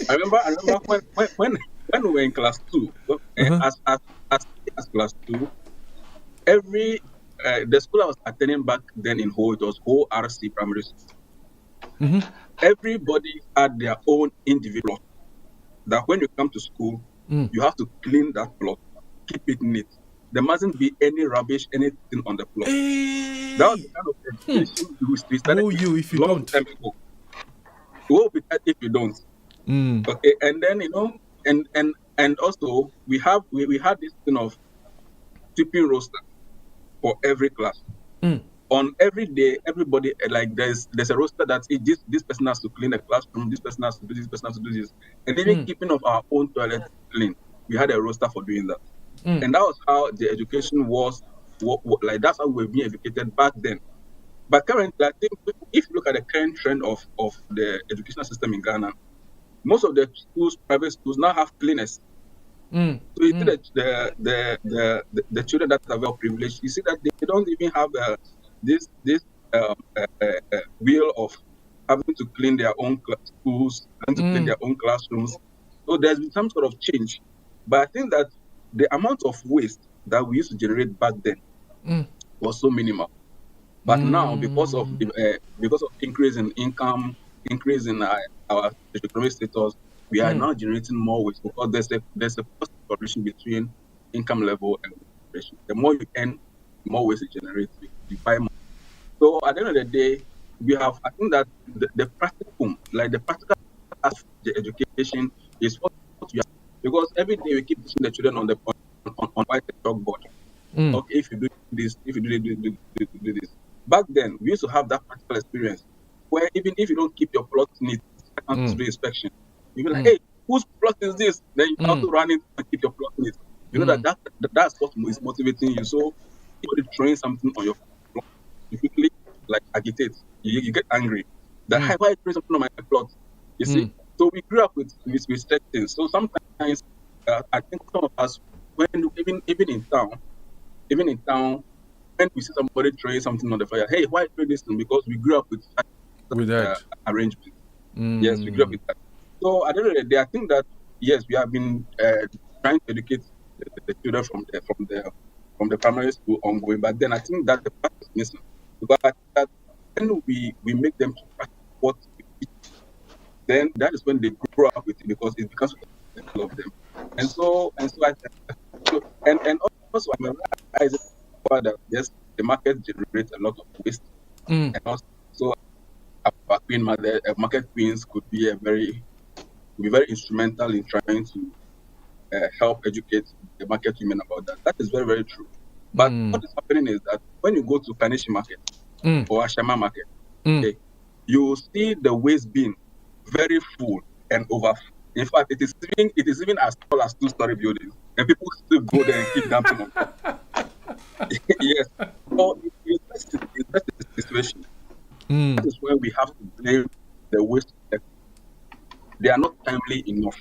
I remember when we were in class 2, Uh-huh. as class 2, every the school I was attending back then in Ho, it was ORC Primary School. Everybody had their own individual. That when you come to school, you have to clean that plot, keep it neat. There mustn't be any rubbish, anything on the plot. That was the kind of education we started Woe you if you long don't. time ago. Woe be that if you don't. Okay, and then and also we had this thing of sweeping roster for every class. On every day, everybody like there's a roster that this person has to clean the classroom, this person has to do this, person has to do this, and even keeping of our own toilet clean. We had a roster for doing that, and that was how the education was. Like that's how we were being educated back then. But currently, I think if you look at the current trend of the educational system in Ghana, most of the schools, private schools, now have cleaners. So you see that the children that are well privileged, you see that they don't even have this will of having to clean their own schools, having to clean their own classrooms. So there's been some sort of change. But I think that the amount of waste that we used to generate back then was so minimal. But now, because of increase in income, increase in our economic status, we are now generating more waste because there's a cost correlation between income level and population. The more you earn, the more waste you generate. You buy more. So at the end of the day, I think that the practical, like the practical aspect of the education is what we have, because every day we keep teaching the children on white chalkboard. Okay, if you do this, if you do this. Back then, we used to have that practical experience where even if you don't keep your plot neat, to do inspection, you be like, hey, whose plot is this? Then you have to run in and keep your plot neat. You know that's what is motivating you. So if you're throwing something on your plot, you quickly like agitate. You get angry. That why are you throwing something on my plot? You see? So we grew up with such things. So sometimes I think some of us, when even in town, when we see somebody throwing something on the fire, hey, why throw this thing? Because we grew up with that arrangement. Yes, we grew up with that. So at the end of the day, I think that yes, we have been trying to educate the children from the primary school ongoing, but then I think that the part is missing. Because I think that when we make them to practice what we teach, then that is when they grow up with it, because it becomes all of them. And also I'm realizing that yes, the market generates a lot of waste, and also our market queens could be very instrumental in trying to help educate the market women about that. That is very, very true. But what is happening is that when you go to Kanishi market or Ashama market, okay, you will see the waste bin very full and overfull. In fact, it is even as tall as 2-story buildings, and people still go there and keep dumping on top. Yes. So it's such a situation. That is where we have to blame the waste. They are not timely enough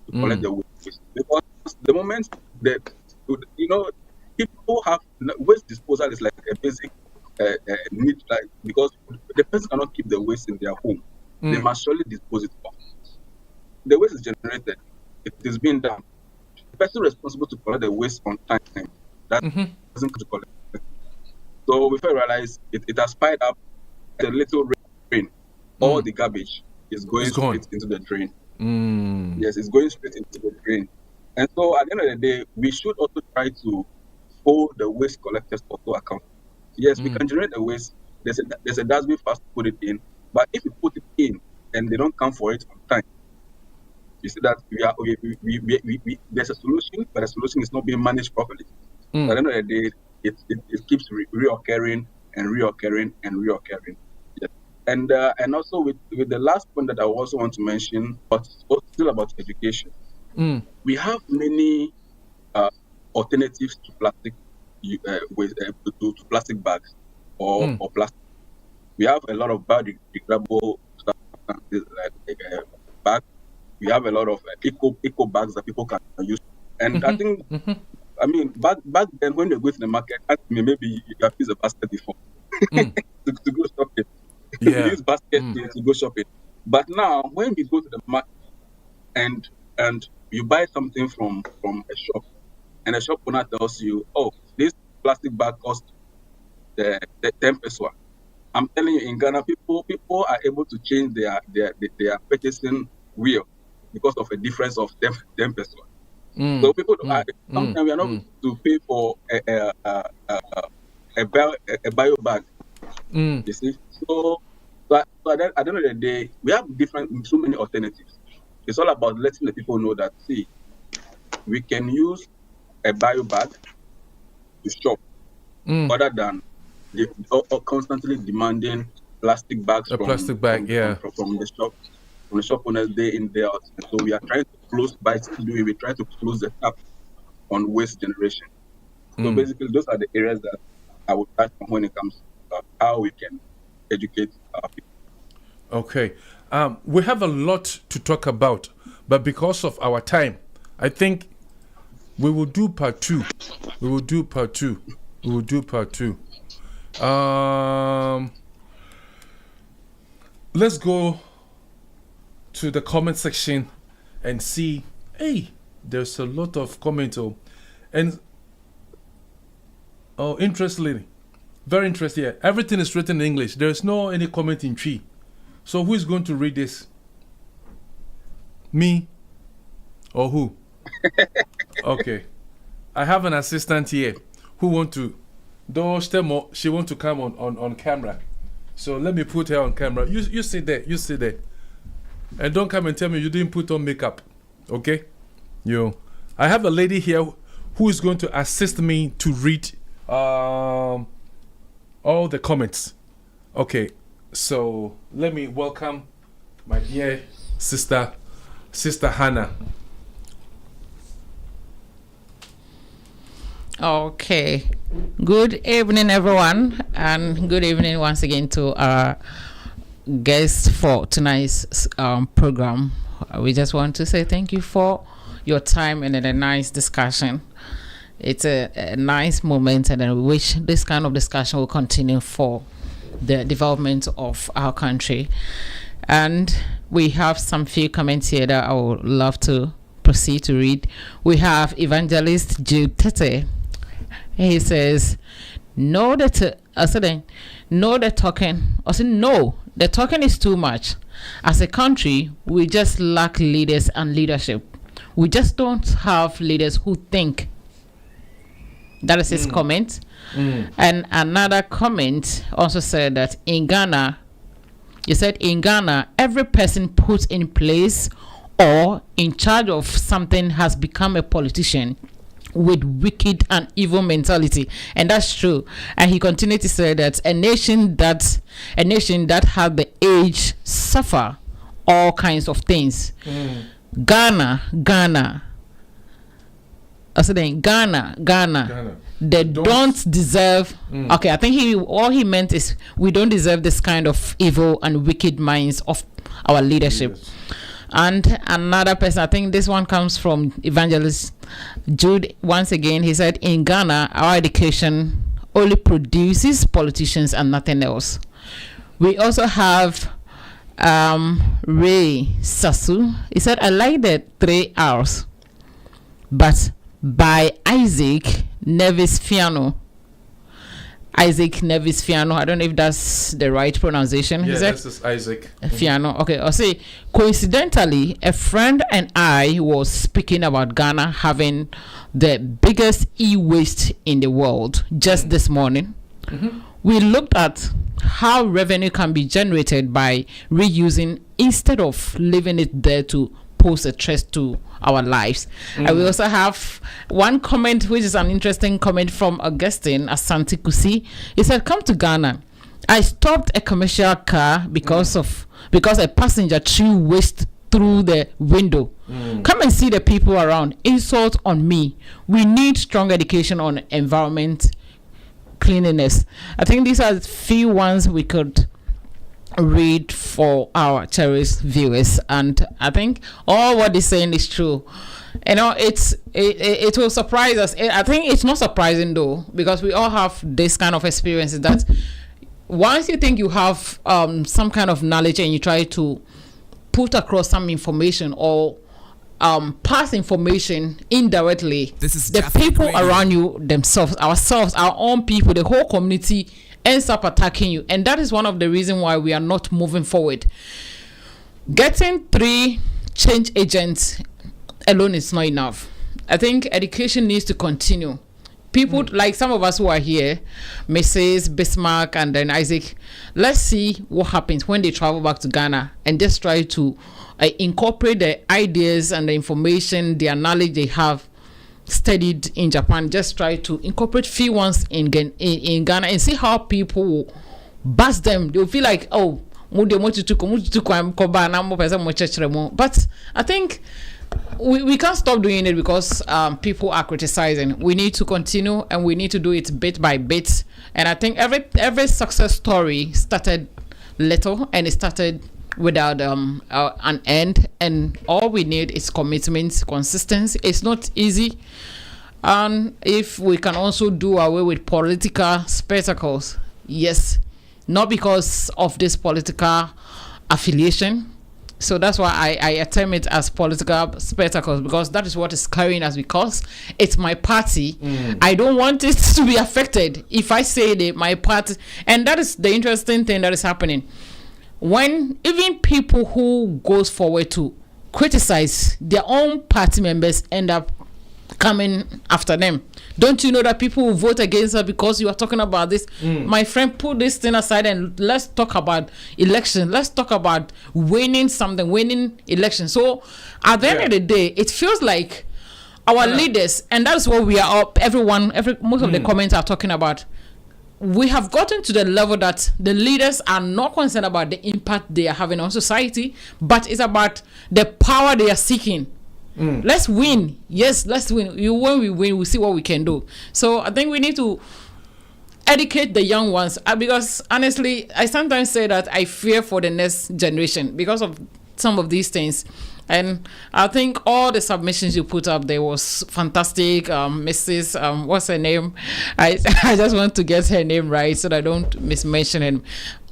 to collect the waste, because the moment that people have waste disposal is like a basic need, like, because the person cannot keep the waste in their home. They must surely dispose it off. The waste is generated, it is being done. The person responsible to collect the waste on time, that doesn't come to collect. So we realize it has piled up a little rain. All the garbage is going straight into the drain. Yes, it's going straight into the drain. And so at the end of the day, we should also try to hold the waste collectors also accountable. Yes, we can generate the waste. There's a dustbin fast to put it in, but if you put it in and they don't come for it on time, you see that there's a solution, but the solution is not being managed properly. At the end of the day, it keeps reoccurring and reoccurring and reoccurring. Yes. And also with the last point that I also want to mention, but still about education, we have many alternatives to plastic to plastic bags or plastic. We have a lot of biodegradable stuff like bags. We have a lot of eco bags that people can use. And I think, I mean, back then when you go to the market, maybe you have used a basket before to go shopping. Yeah. We use basket to go shopping. But now, when we go to the market and you buy something from a shop, and the shop owner tells you, oh, this plastic bag costs the 10 peso. I'm telling you, in Ghana, people are able to change their purchasing wheel because of a difference of 10 peso. So people sometimes we are not to pay for a bio bag. You see, so at the end of the day, we have so many alternatives. It's all about letting the people know that we can use a bio bag to shop other than or constantly demanding plastic bags from the shop. From the shop owners day in day out. And so we are trying to close we try to close the tap on waste generation. So basically those are the areas that I would touch on when it comes to how we can educate our people. Okay. We have a lot to talk about, but because of our time, I think we will do part two. Let's go to the comment section and see. Hey, there's a lot of comments. Interestingly, very interesting. Yeah. Everything is written in English. There's no any comment in Tree. So who is going to read this? Me or who? Okay. I have an assistant here who want to she want to come on camera. So let me put her on camera. You sit there. And don't come and tell me you didn't put on makeup. Okay? I have a lady here who is going to assist me to read all the comments. Okay. So let me welcome my dear sister Hannah. Okay. Good evening, everyone, and good evening once again to our guest for tonight's program. We just want to say thank you for your time and a nice discussion. It's a nice moment, and I wish this kind of discussion will continue for the development of our country. And we have some few comments here that I would love to proceed to read. We have Evangelist Jude Tete. He says, no, the talking. I said, no, the talking is too much. As a country, we just lack leaders and leadership. We just don't have leaders who think. That is his comment. And another comment also said that in Ghana, every person put in place or in charge of something has become a politician with wicked and evil mentality, and that's true. And he continued to say that a nation that had the age suffer all kinds of things. Ghana. I said Ghana. They don't deserve. Okay, I think all he meant is we don't deserve this kind of evil and wicked minds of our leadership. Yes. And another person, I think this one comes from Evangelist Jude. Once again, he said, in Ghana, our education only produces politicians and nothing else. We also have Ray Sasu. He said, I like the 3 hours, but by Isaac Nevis Fiano. I don't know if that's the right pronunciation. Yeah, this is Isaac Fiano. Okay, I'll say coincidentally, a friend and I was speaking about Ghana having the biggest e-waste in the world just this morning. We looked at how revenue can be generated by reusing instead of leaving it there to pose a threat to our lives. And we also have one comment, which is an interesting comment from Augustine Asante Kusi. He said, come to Ghana. I stopped a commercial car because a passenger threw waste through the window. Come and see the people around. Insult on me. We need strong education on environment, cleanliness. I think these are the few ones we could read for our cherished viewers, and I think all what they're saying is true. It will surprise us. I think it's not surprising though, because we all have this kind of experiences that once you think you have some kind of knowledge and you try to put across some information or pass information indirectly, This is the Jafric people Radio. around you themselves, ourselves, our own people, the whole community ends up attacking you. And that is one of the reasons why we are not moving forward. Getting 3 change agents alone is not enough. I think education needs to continue. People like some of us who are here, Mrs. Bismarck and then Isaac, let's see what happens when they travel back to Ghana and just try to incorporate the ideas and the information, their knowledge they have studied in Japan. Just try to incorporate few ones in Ghana and see how people will buzz them. They'll feel like, oh, but I think we can't stop doing it because people are criticizing. We need to continue and we need to do it bit by bit. And I think every success story started little and it started without an end. And all we need is commitment, consistency. It's not easy. And if we can also do away with political spectacles, yes, not because of this political affiliation. So that's why I term it as political spectacles, because that is what is carrying us, because it's my party. I don't want it to be affected if I say that my party. And that is the interesting thing that is happening. When even people who goes forward to criticize their own party members end up coming after them. Don't you know that people will vote against her because you are talking about this? My friend, put this thing aside and let's talk about election. Let's talk about winning election. So at the end of the day, it feels like our leaders, and that's what we are up. Most of the comments are talking about. We have gotten to the level that the leaders are not concerned about the impact they are having on society, but it's about the power they are seeking. Let's win. Yes, let's win. When we win, we see what we can do. So I think we need to educate the young ones, because honestly, I sometimes say that I fear for the next generation because of some of these things. And I think all the submissions you put up there was fantastic. Mrs. What's her name? I just want to get her name right so that I don't mismention him.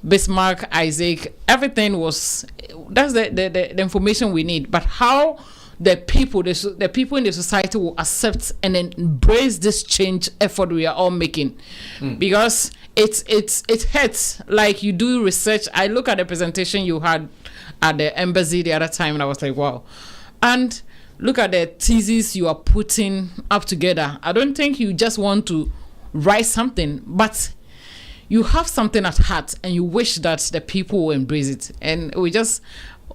Bismarck, Isaac, everything was, that's the information we need. But how the people in the society will accept and then embrace this change effort we are all making, because it hurts. Like, you do research. I look at the presentation you had at the embassy the other time and I was like, wow. And look at the thesis you are putting up together. I don't think you just want to write something, but you have something at heart and you wish that the people will embrace it. And we just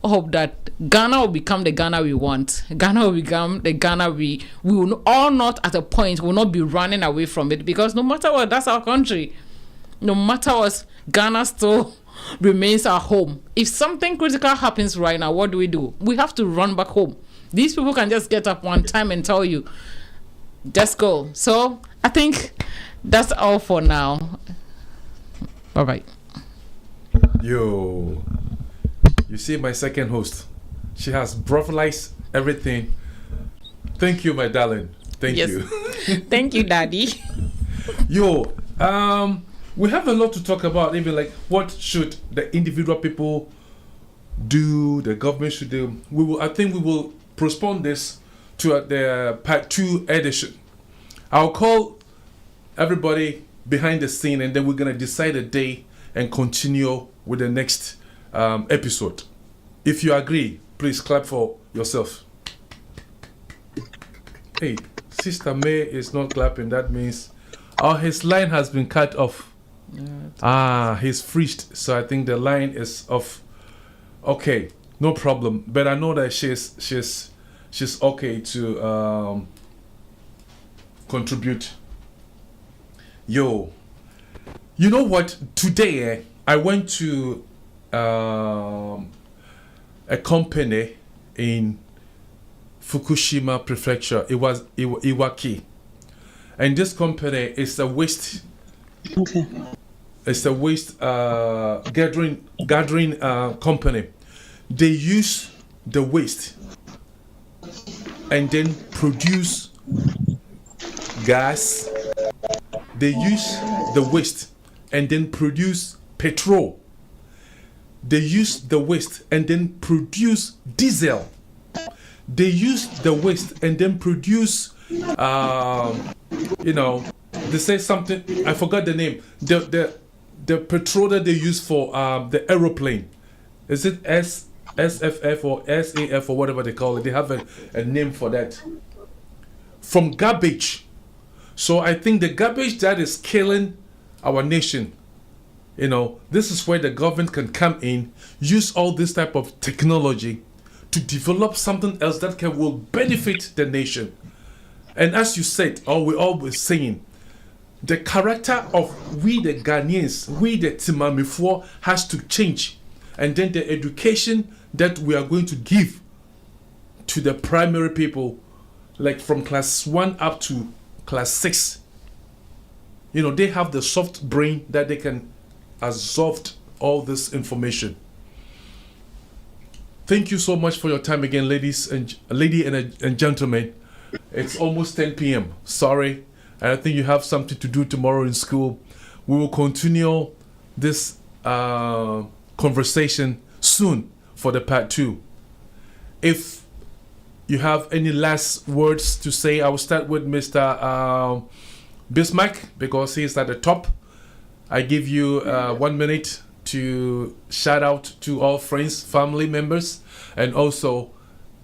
hope that Ghana will become the Ghana we want. Ghana will become the Ghana we will all, not at a point, will not be running away from it, because no matter what, that's our country. No matter what, Ghana still remains our home. If something critical happens right now, what do? We have to run back home. These people can just get up one time and tell you, just go. So I think that's all for now. Bye-bye. Yo, you see my second host, she has brutalized everything. Thank you, my darling. Thank you. Thank you, Daddy. Yo, we have a lot to talk about, even like what should the individual people do, the government should do. I think we will postpone this to the part 2 edition. I'll call everybody behind the scene and then we're going to decide a day and continue with the next episode. If you agree, please clap for yourself. Hey, Sister May is not clapping. That means his line has been cut off. He's Frist, so I think the line is off. Okay, no problem. But I know that she's okay to contribute. Yo, you know what? Today I went to a company in Fukushima Prefecture. It was Iwaki, and this company is a waste. Okay. It's a waste gathering company. They use the waste and then produce gas. They use the waste and then produce petrol. They use the waste and then produce diesel. They use the waste and then produce, they say something, I forgot the name. the petrol that they use for the aeroplane. Is it SFF or SAF or whatever they call it? They have a name for that. From garbage. So I think the garbage that is killing our nation, this is where the government can come in, use all this type of technology to develop something else that will benefit the nation. And as you said, or we always saying, the character of we the Ghanaians, we the Timamifoɔ has to change. And then the education that we are going to give to the primary people, like from class 1 up to class 6, they have the soft brain that they can absorb all this information. Thank you so much for your time again, lady and gentlemen. It's almost 10 p.m. Sorry, I think you have something to do tomorrow in school. We will continue this conversation soon for the part 2. If you have any last words to say, I will start with Mr. Bismarck, because he's at the top. I give you 1 minute to shout out to all friends, family members, and also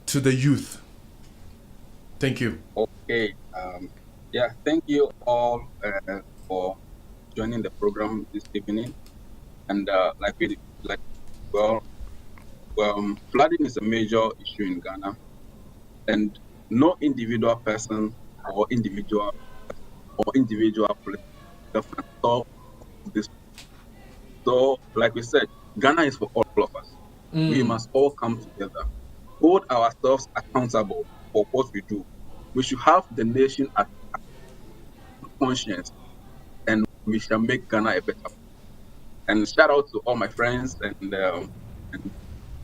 to the youth. Thank you. Okay. Thank you all for joining the program this evening. And flooding is a major issue in Ghana, and no individual person or individual place can solve this. So, like we said, Ghana is for all of us. We must all come together, hold ourselves accountable for what we do. We should have the nation at conscience, and we shall make Ghana a better. And shout out to all my friends, and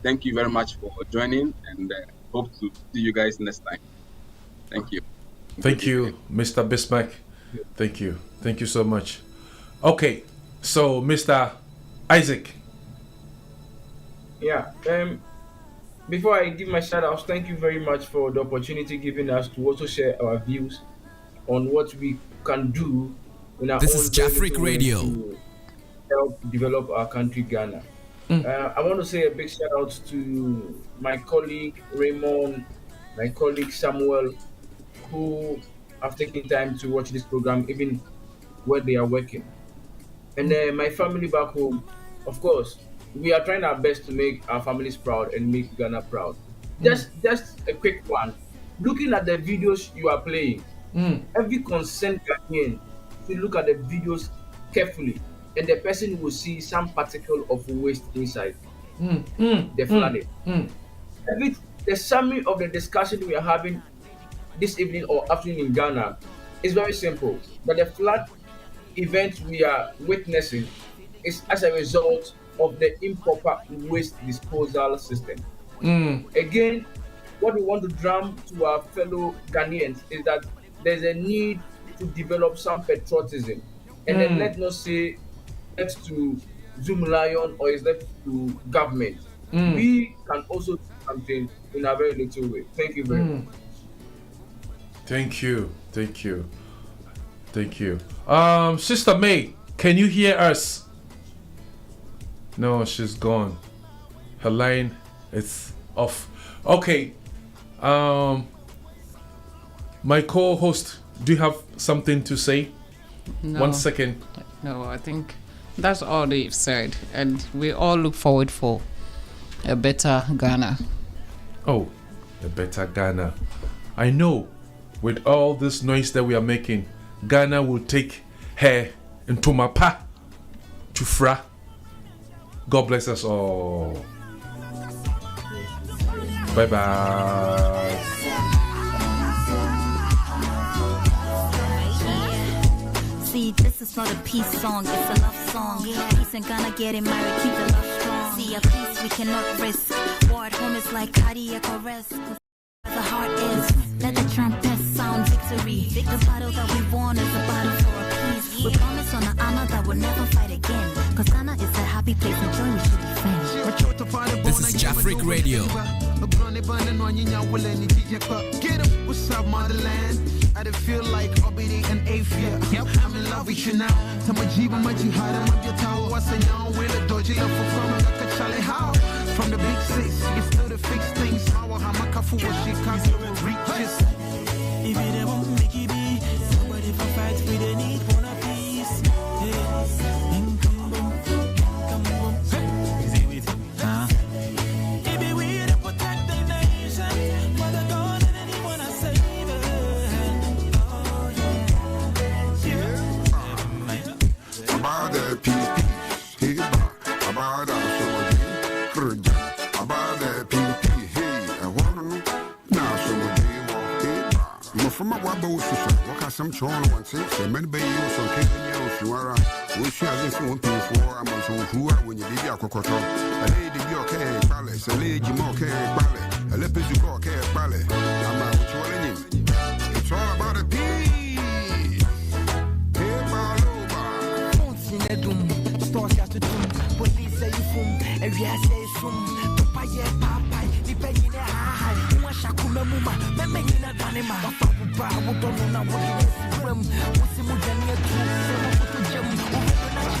thank you very much for joining, and hope to see you guys next time. Thank you. Thank you, Mr. Bismarck. Thank you. Thank you so much. Okay, so Mr. Isaac. Yeah. Before I give my shout outs, thank you very much for the opportunity given us to also share our views on what we can do in our This own is Jafric little way Radio. to help develop our country, Ghana. I want to say a big shout out to my colleague Raymond, my colleague Samuel, who have taken time to watch this program even where they are working. And my family back home, of course, we are trying our best to make our families proud and make Ghana proud. Just a quick one. Looking at the videos you are playing, every concerned Ghanaian should look at the videos carefully, and the person will see some particle of waste inside the flooding. The summary of the discussion we are having this evening or afternoon in Ghana is very simple. That the flood event we are witnessing is as a result of the improper waste disposal system. Again, what we want to drum to our fellow Ghanaians is that there's a need to develop some patriotism, and then let's not say left to Zoom Lion or is left to government. We can also do something in a very little way. Thank you very much. Thank you. Sister May, can you hear us? No, she's gone. Her line is off. Okay. My co-host, do you have something to say? No. 1 second. No, I think that's all they've said, and we all look forward for a better Ghana. Oh, a better Ghana. I know with all this noise that we are making, Ghana will take her into Mapa to Fra. God bless us all. Bye bye. See, this is not a peace song, it's a love song. Peace and Ghana getting married, keep the love strong. See, a peace we cannot risk. War at home is like cardiac arrest. Cause the heart is, let the trumpet sound victory. The battle that we won is a battle for peace. We promise on the honor that we'll never fight again. Cause Ghana is a happy place and joy we should defend. This is Jafric Radio. Get up, what's up, motherland? I don't feel like I'll be an eighth year. Yep, I'm in love with you now. Tamajiba Majihada, Mabiyata, what's a young will a dodgy love for from like a Charlie How? From the big six, it's still the fix things. How Hamakafu was she can't reach. If you never make it be, somebody for fight, we don't need one of peace. From a wabo, what some chon once, say, many bay you some Kenya, if you are, we shall this one thing for a month who are when you leave your cocoa. A lady be okay, palace, a lady more care, ballet, a lepid you go care, ballet. I'm out trolling. It's all about a piece. Hey, Baloba. Don't sing a doom, stores got to do. Police say you fool, every I say soon. Papa, yeah, papa, the penny in a high. Shakuma Muma, Mamma Danima, Papa, who don't know what it is. What's the Mujania to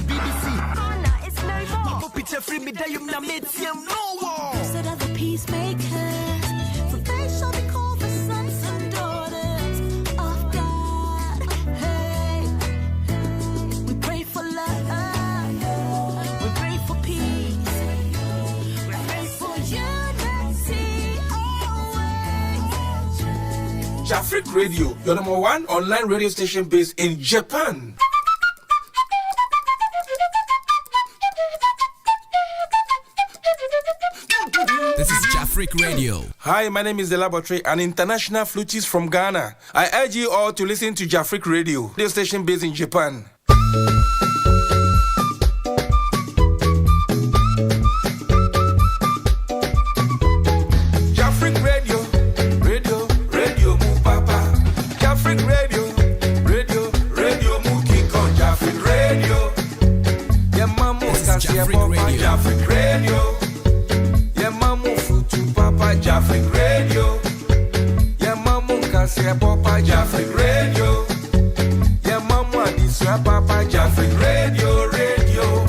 BBC? Anna, it's no more. Picture free me, Dayum Namitium, no war. Said other peacemakers, for they shall be called the sons and daughters of God. Hey, we pray for love, we pray for peace, we pray for unity. Jafric Radio, your number one online radio station based in Japan. This is Jafric Radio. Hi, my name is The Laboratory, an international flutist from Ghana. I urge you all to listen to Jafric Radio station based in Japan. Jafric Radio, radio mu papa. Jafric Radio, radio mu kiko. Jafric Radio, yeah mamu kasi papa. Jafric Radio. Jafric Radio, yeah mamu kasi papa. Jafric Radio, yeah mamu adiswa papa. Jafric Radio, radio,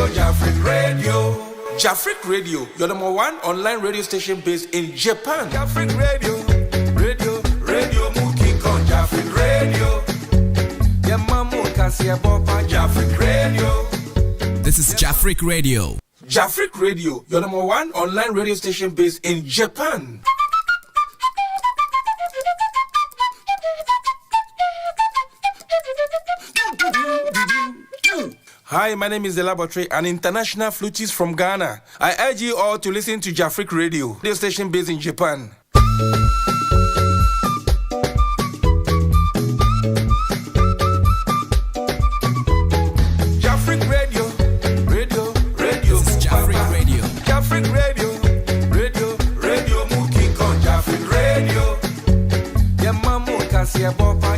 Jafric Radio. Jafric Radio, your number one online radio station based in Japan. Jafric Radio, radio mukiko. Jafric Radio, yeah mamu kasi papa. Jafric Radio. This is Jafric Radio. Jafric Radio, your number one online radio station based in Japan. Hi, my name is The Laboratory, an international flutist from Ghana. I urge you all to listen to Jafric Radio station based in Japan.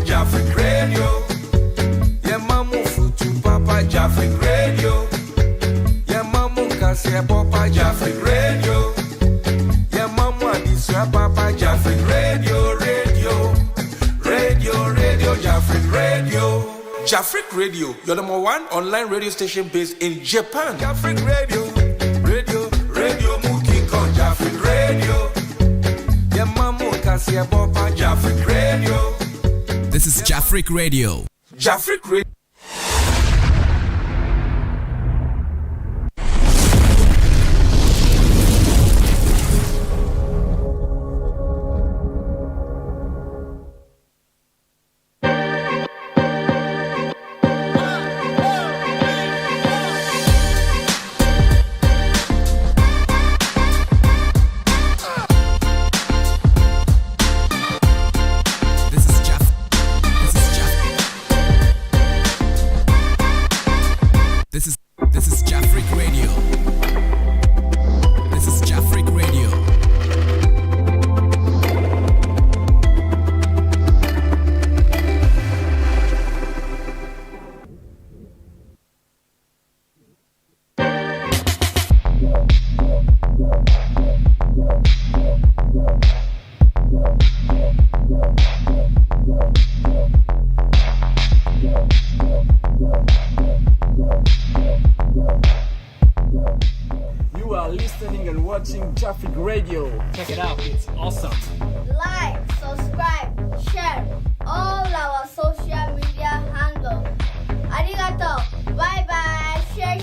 Jafric Radio, yeah mamu futu papa. Jafric Radio, yeah mamu kasi papa. Jafric Radio, yeah mamu adiswa papa. Jafric Radio, radio, Jafric Radio. Jafric Radio, your number one online radio station based in Japan. Jafric Radio, radio mukiko. Jafric Radio, yeah mamu kasi papa. Jafric Radio. This is Jafric Radio. Jafric Radio. Check it out. It's awesome. Like, subscribe, share all our social media handles. Arigato. Bye bye. Share.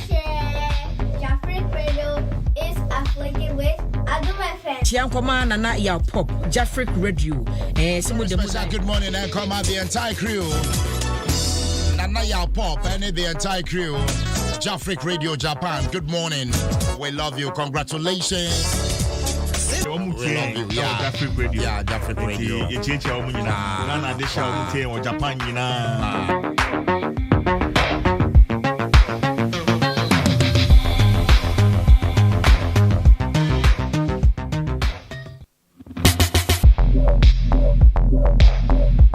Jafric Radio is affiliated with Adu my friend. Chiankoma Nana Ya Pop, Jafric Radio. Special good morning and come out the entire crew. Nana Ya Pop and the entire crew. Jafric Radio Japan. Good morning. We love you. Congratulations. We love you. Yeah, Jafric Radio. Yeah, Jafric Radio.